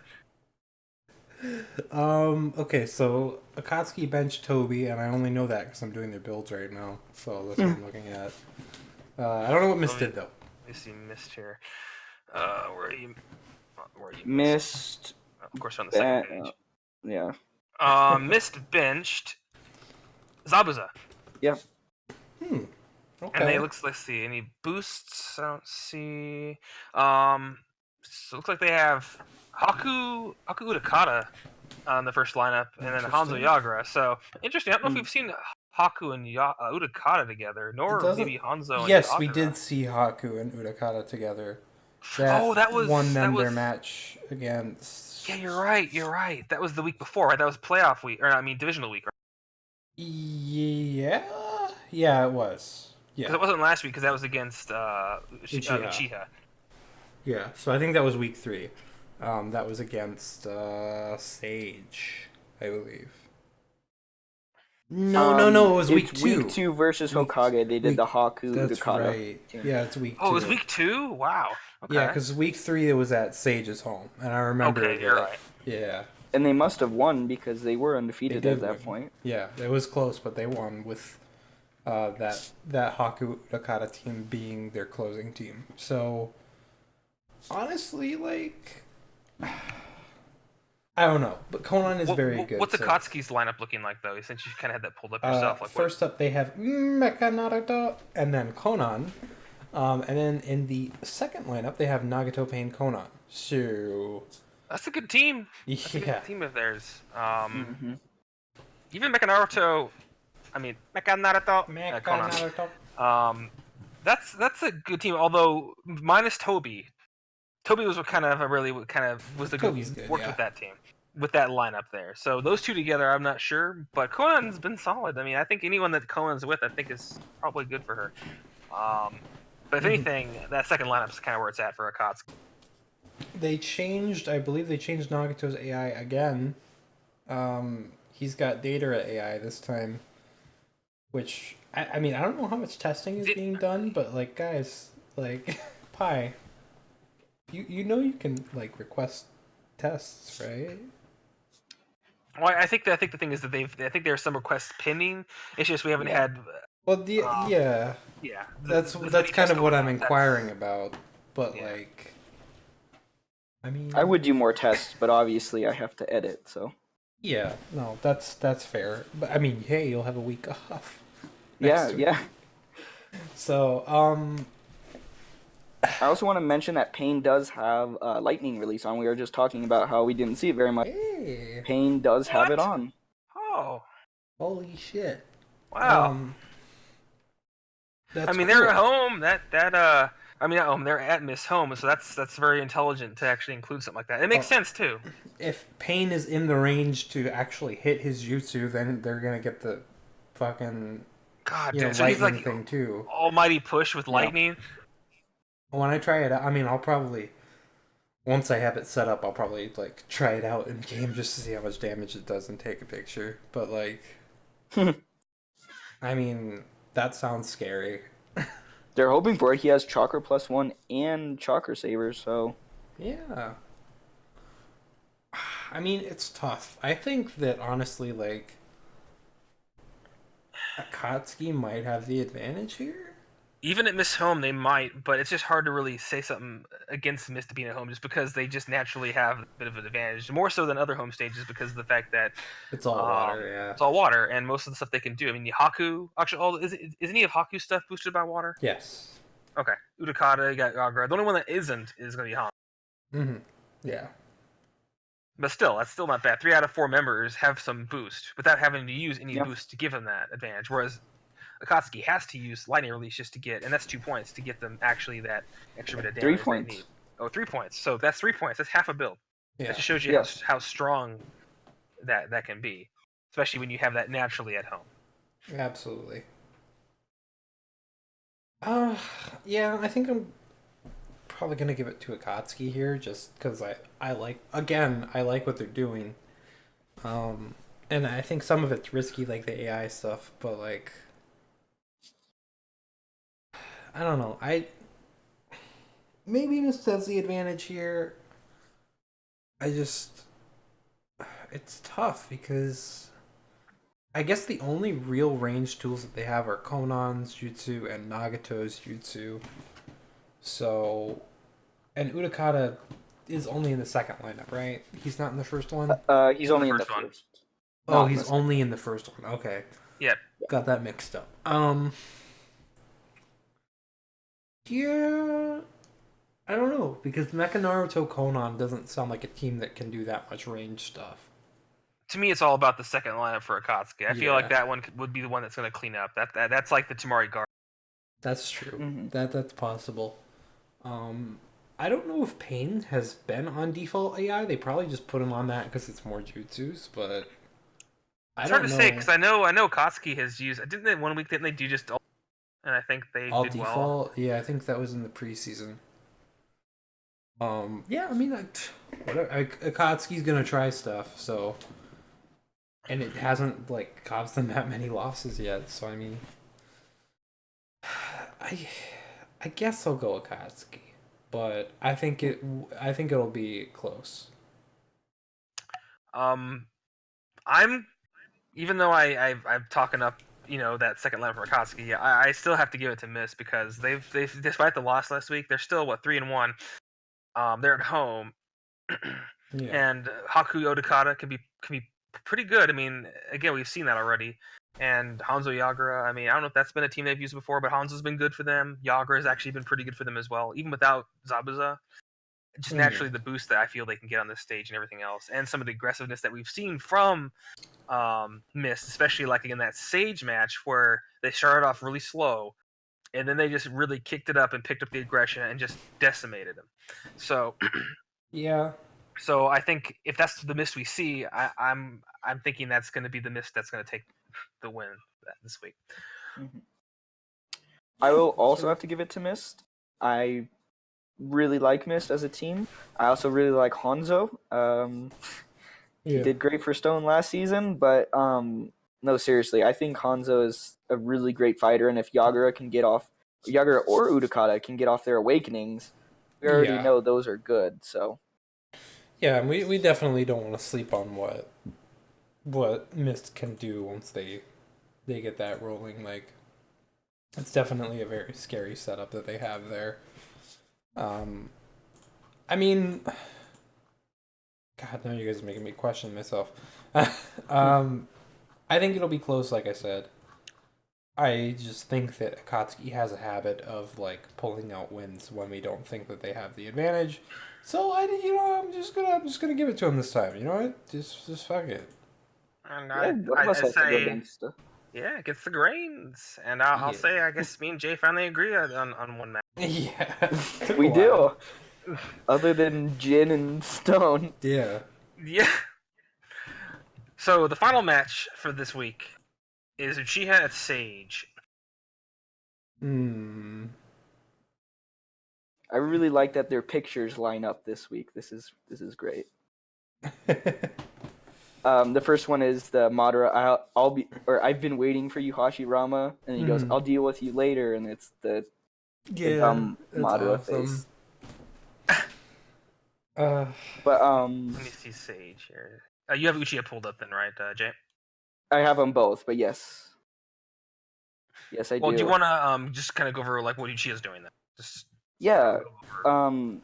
Okay, so Akatsuki benched Toby, and I only know that because I'm doing their builds right now, so that's what I'm looking at. I don't know what Miss did though. Let me see Mist here. Where are you? Where are you? Missed. Of course, on the second Ben- page. yeah. Mist benched Zabuza. Yeah. Hmm. And they Okay. let's see, any boosts? I don't see. So it looks like they have Haku Utakata on the first lineup, and then Hanzo Interesting. Yagra. So interesting. I don't know if Mm. we've seen Haku and Utakata together, It nor doesn't. maybe Hanzo and Yes, we Yagra. did see Haku and Utakata together. Oh, that was won them that was. their match against. Yeah, you're right. You're right. That was the week before, right? That was playoff week, or I mean divisional week, right? Yeah. Yeah, it was. Because Yeah. it wasn't last week, because that was against Uchiha. Uchiha. Yeah. So I think that was week 3. That was against Sage, I believe. No, it was week it's 2. Week 2 versus Week- Hokage. They did week- the Haku That's Utakata. right. team. Yeah, it's week 2. Oh, it was week 2. Wow. Okay. Yeah, because week 3 it was at Sage's home, and I remember Okay, you're that. right. Yeah. And they must have won because they were They undefeated did at that win. point. Yeah, it was close, but they won with that Haku Nakata team being their closing team. So honestly, like I don't know, but Conan is very good. What's so- Akatsuki's lineup looking like, though? Since you kind of had that pulled up yourself. Like, first up, they have Mecha Naruto and then Conan, and then in the second lineup they have Nagato Pain Conan. So that's a good team. That's a yeah, good team of theirs. Mm-hmm. Even Mecha Naruto. I mean, Mecha Naruto. Mecha Conan. Naruto. That's a good team. Although minus Toby. Toby was what kind of was the Toby's good good, worked yeah. with that team, with that lineup there. So those two together, I'm not sure, but Conan's been solid. I mean, I think anyone that Conan's with, I think is probably good for her. But if anything, that second lineup is kind of where it's at for Akatsuki. They changed. I believe they changed Nagato's AI again. He's got Data AI this time, which I mean I don't know how much testing is being done, but like guys, like Pi, you know you can like request tests, right? Well, I think the thing is that I think there are some requests pending. It's just we haven't Yeah. had. Well, yeah, Yeah. that's the kind test of what I'm going on, inquiring about, but Yeah. like, I mean, I would do more tests, but obviously I have to edit, so. yeah, no, that's fair, but I mean, hey, you'll have a week off. Yeah, next week. yeah. So, I also want to mention that Pain does have lightning release on. We were just talking about how we didn't see it very much. hey, Pain does have it What? on. Oh, holy shit! wow. That's I mean, cool. they're at home. I mean, not home. They're at Miss Home, so that's very intelligent to actually include something like that. It makes sense too. If Pain is in the range to actually hit his jutsu, then they're gonna get the fucking God, you know dude. So he's lightning like thing too. almighty push with lightning. When I try it out, I mean, I'll probably once I have it set up, I'll probably like try it out in game just to see how much damage it does and take a picture. But like, I mean, that sounds scary. They're hoping for it. He has Chakra +1 and Chakra Saver, so. Yeah. I mean, it's tough. I think that honestly, like, Akatsuki might have the advantage here. Even at Miss Home, they might, but it's just hard to really say something against Miss being at home, just because they just naturally have a bit of an advantage, more so than other home stages, because of the fact that It's all water, yeah. it's all water, and most of the stuff they can do. I mean, the Haku, actually, is any of Haku's stuff boosted by water? Yes. Okay, Utakata, you got Yagra. The only one that isn't is going to be Han. Mm-hmm. Yeah. But still, that's still not bad. 3 out of 4 members have some boost without having to use any Yep. boost to give them that advantage. Whereas Akatsuki has to use lightning release just to get, and that's 2 points to get them actually that extra bit of damage 3 they points. need. Oh, 3 points. So that's 3 points. That's half a build. Yeah. That just shows you Yes. how strong that can be, especially when you have that naturally at home. Absolutely. Uh, yeah, I think I'm probably gonna give it to Akatsuki here, just because I like what they're doing. Um, and I think some of it's risky, like the AI stuff, but like I don't know. I maybe Mist has the advantage here. I just it's tough because I guess the only real range tools that they have are Konan's jutsu and Nagato's jutsu. So, and Utakata is only in the second lineup, right? He's not in the first one. He's He's in the only in the first one. first. Oh, Not in the he's second. only in the first one. Okay, Yep. got that mixed up. Yeah, I don't know because Mecha Naruto Konan doesn't sound like a team that can do that much range stuff. To me, it's all about the second lineup for Akatsuki. I feel like Yeah, that one would be the one that's going to clean up. That's like the Tamari guard. that's true. Mm-hmm. That's possible. Um, I don't know if Pain has been on default AI. They probably just put him on that because it's more jutsus, but I It's hard to don't say know. because I know Akatsuki has used. Didn't they 1 week? Didn't they do just? And I think they All did well. default, yeah, I think that was in the preseason. Yeah, I mean, whatever. Akatsuki's gonna try stuff, so and it hasn't like caused them that many losses yet. So I mean, I I guess I'll go Akatsuki, but I think it'll be close. Um, I'm even though I'm talking up, that second line for Akatsuki. I still have to give it to Miss because they've despite the loss last week, they're still 3-1. They're at home, Yeah, and Haku Odakata can be pretty good. I mean, again, we've seen that already. And Hanzo Yagura, I mean, I don't know if that's been a team they've used before, but Hanzo's been good for them. Yagura has actually been pretty good for them as well, even without Zabuza. Just mm. naturally the boost that I feel they can get on this stage and everything else, and some of the aggressiveness that we've seen from Mist, especially like in that Sage match where they started off really slow and then they just really kicked it up and picked up the aggression and just decimated him. So Yeah, so I think if that's the Mist we see, I'm thinking that's going to be the Mist that's going to take the win this week. Mm-hmm. I will also have to give it to Mist. I really like Mist as a team. I also really like Hanzo. He yeah, did great for Stone last season, but no, seriously, I think Hanzo is a really great fighter, and if Yagura or Udakata can get off their awakenings, we already yeah, know those are good. So yeah. And we definitely don't want to sleep on what Mist can do once they get that rolling. Like it's definitely a very scary setup that they have there. Um, I mean, God, now you guys are making me question myself. um, I think it'll be close, like I said. I just think that Akatsuki has a habit of like pulling out wins when we don't think that they have the advantage. So I'm just gonna give it to him this time. You know what? Just fuck it. And yeah, I, one of I, us I has to go say, gangsta. yeah, it gets the grains. And I'll Yeah, say, I guess me and Jay finally agree on one match. yeah. Took a We while. do. Other than Jin and Stone. Yeah. Yeah. So the final match for this week is Uchiha at Sage. Hmm. I really like that their pictures line up this week. This is great. The first one is the Madara. I've been waiting for you, Hashirama, and he goes, Hmm. "I'll deal with you later," and it's the Yeah, dumb that's Madara awesome. face. Uh, But Let me see Sage here. You have Uchiha pulled up then, right, Jay? I have them both. But yes, I Well, do you do. want to just kind of go over like what Uchiha's doing then? Just Yeah. go over.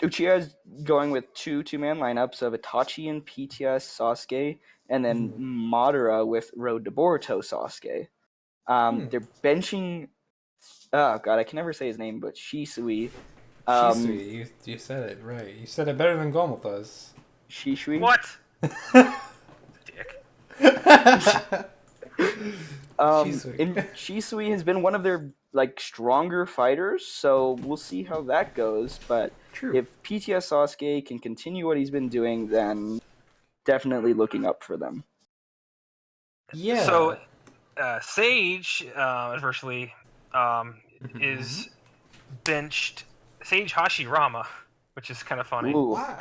Uchiha is going with two-man lineups of Itachi and PTS Sasuke, and then hmm. Madara with Road to Boruto Sasuke. Hmm. They're benching. Oh God, I can never say his name, but Shisui. Um, Shisui, you said it right. You said it better than Gomu does. Shisui. What? Dick. Shisui. And Shisui has been one of their like stronger fighters, so we'll see how that goes. But True. if PTS Sasuke can continue what he's been doing, then definitely looking up for them. So Yeah. Sage, adversely, um, is benched Sage Hashirama, which is kind of funny. Ooh. Wow.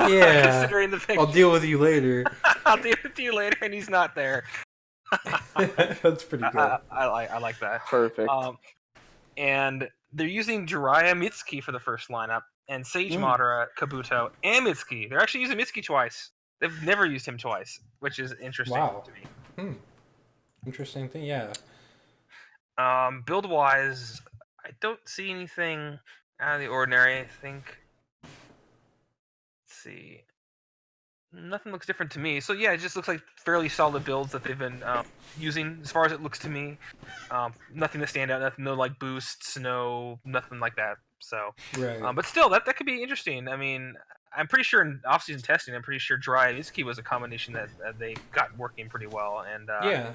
Yeah. Considering the picture. I'll deal with you later. I'll deal with you later, and he's not there. That's pretty good. I like that. Perfect. And they're using Jiraiya Mitsuki for the first lineup, and Sage Mm. Madara, Kabuto, and Mitsuki. They're actually using Mitsuki twice. They've never used him twice, which is interesting Wow. to me. Interesting thing, yeah. Build wise, I don't see anything out of the ordinary. I think. Let's see. Nothing looks different to me. So yeah, it just looks like fairly solid builds that they've been using, as far as it looks to me. Nothing to stand out. Nothing, no like boosts, no nothing like that. So, Right. but still, that could be interesting. I mean, I'm pretty sure in off-season testing, I'm pretty sure Dry Mitsuki was a combination that they got working pretty well, and Yeah.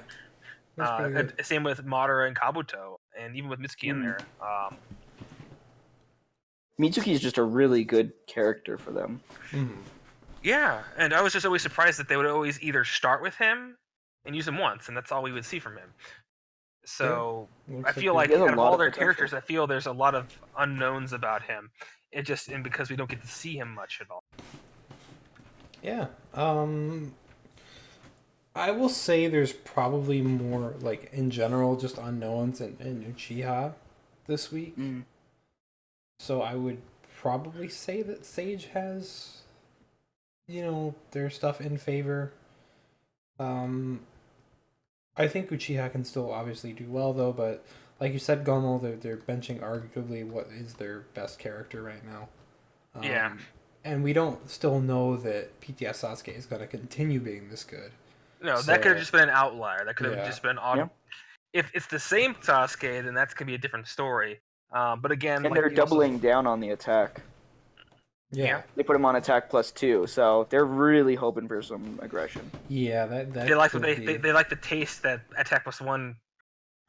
That's pretty good. same with Madara and Kabuto, and even with Mitsuki in there. Mitsuki is just a really good character for them. Yeah, and I was just always surprised that they would always either start with him and use him once, and that's all we would see from him. So Looks I feel he like has a out of lot all of their potential. characters, I feel there's a lot of unknowns about him. And because we don't get to see him much at all. Yeah. I will say there's probably more, like, in general, just unknowns in Uchiha this week. So I would probably say that Sage has, their stuff in favor. I think Uchiha can still obviously do well, though, but like you said, Gomo, they're benching arguably what is their best character right now. Yeah. And we don't still know that PTS Sasuke is going to continue being this good. No, that could have just been an outlier. That could have just been odd. Yeah. If it's the same Sasuke, then that's gonna be a different story. But again, And like, they're doubling down on the attack. Yeah. They put him on attack +2, so they're really hoping for some aggression. Yeah, that they like what could be. they like the taste that Attack +1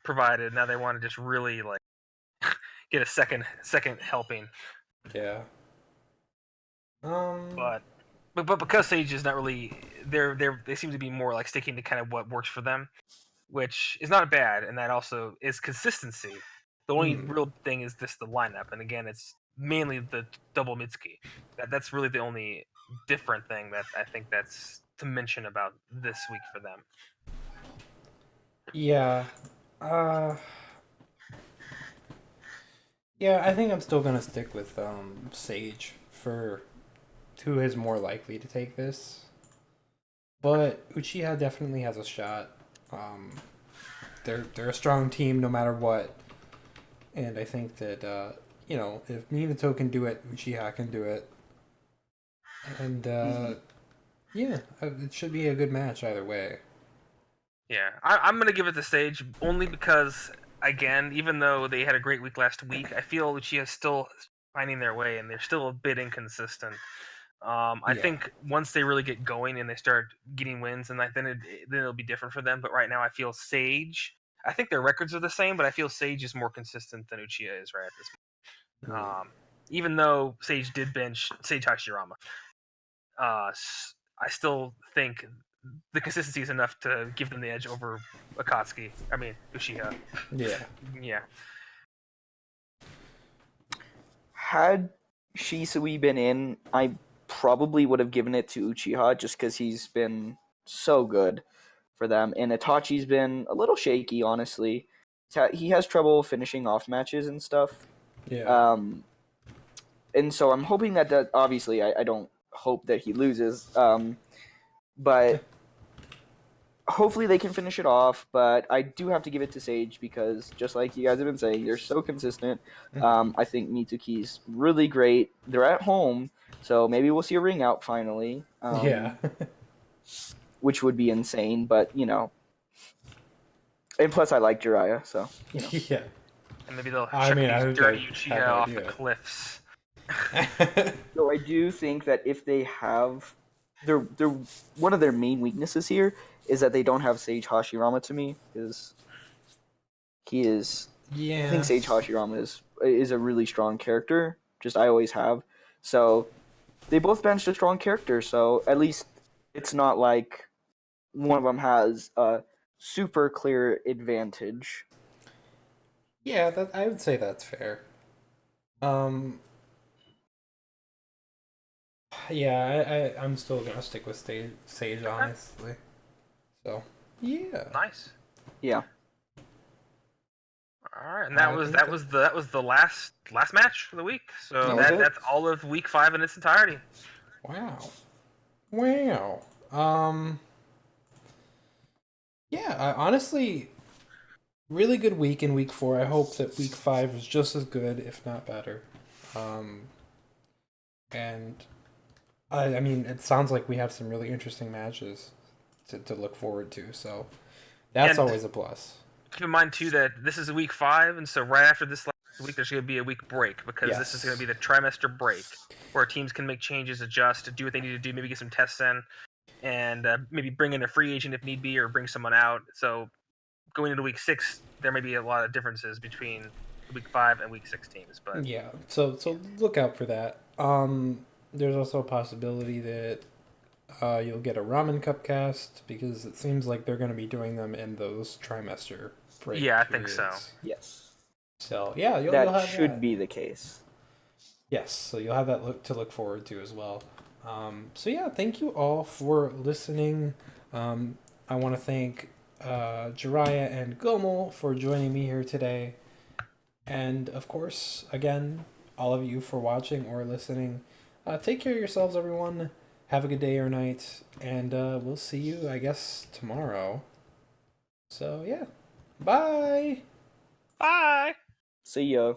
provided. Now they want to just really like get a second helping. Yeah. But because Sage is not really, they seem to be more like sticking to kind of what works for them, which is not bad, and that also is consistency. The only real thing is the lineup, and again, it's mainly the double Mitsuki. That's really the only different thing that I think that's to mention about this week for them. Yeah. Yeah, I think I'm still gonna stick with Sage for who is more likely to take this. But Uchiha definitely has a shot. They're a strong team no matter what. And I think that if Minato can do it, Uchiha can do it. And yeah, it should be a good match either way. Yeah, I'm gonna give it to Sage only because, again, even though they had a great week last week, I feel Uchiha's still finding their way, and they're still a bit inconsistent. I think once they really get going and they start getting wins, and then it'll be different for them. But right now, I feel Sage. I think their records are the same, but I feel Sage is more consistent than Uchiha is right at this point. Even though Sage did bench Sage Hashirama, I still think the consistency is enough to give them the edge over Akatsuki. I mean, Uchiha. Yeah. Yeah. Had Shisui been in, I probably would have given it to Uchiha just because he's been so good for them. And Itachi's been a little shaky, honestly. He has trouble finishing off matches and stuff. Yeah. And so I'm hoping that obviously, I don't hope that he loses. But hopefully they can finish it off. But I do have to give it to Sage because, just like you guys have been saying, they're so consistent. I think Mitsuki's really great. They're at home, so maybe we'll see a ring out finally. Yeah. Which would be insane, but and plus I like Jiraiya, so Yeah. And maybe they'll I mean, I dirty had Uchiha no off idea. the cliffs. So I do think that if they have their one of their main weaknesses here is that they don't have Sage Hashirama to me, because he is Yeah. I think Sage Hashirama is a really strong character. Just I always have. So they both benched a strong character, so at least it's not like one of them has a super clear advantage. Yeah, that I would say that's fair. Um, yeah, I'm still gonna stick with Sage, Okay, honestly. So, yeah, nice. Yeah. All right, and I think that was the last match of the week. So That was it. that's all of week 5 in its entirety. wow, wow. Um, yeah, honestly, really good week in week 4. I hope that week 5 is just as good, if not better. Um, and I mean, it sounds like we have some really interesting matches to look forward to. So that's And always a plus. keep in mind too that this is week 5, and so right after this last week, there's going to be a week break because this is going to Yes. be the trimester break where teams can make changes, adjust, do what they need to do, maybe get some tests in, and maybe bring in a free agent if need be, or bring someone out. So going into week 6, there may be a lot of differences between week 5 and week 6 teams, but Yeah. So look out for that. There's also a possibility that you'll get a ramen cup cast because it seems like they're going to be doing them in those trimester break yeah, I think so. periods. Yes. So yeah, you'll That have should that. be the case. Yes, so you'll have that to look forward to as well. So yeah, thank you all for listening. I want to thank Jiraiya and Gomel for joining me here today. And of course, again, all of you for watching or listening. Take care of yourselves, everyone. Have a good day or night. And we'll see you, I guess, tomorrow. So yeah, bye! Bye. See ya.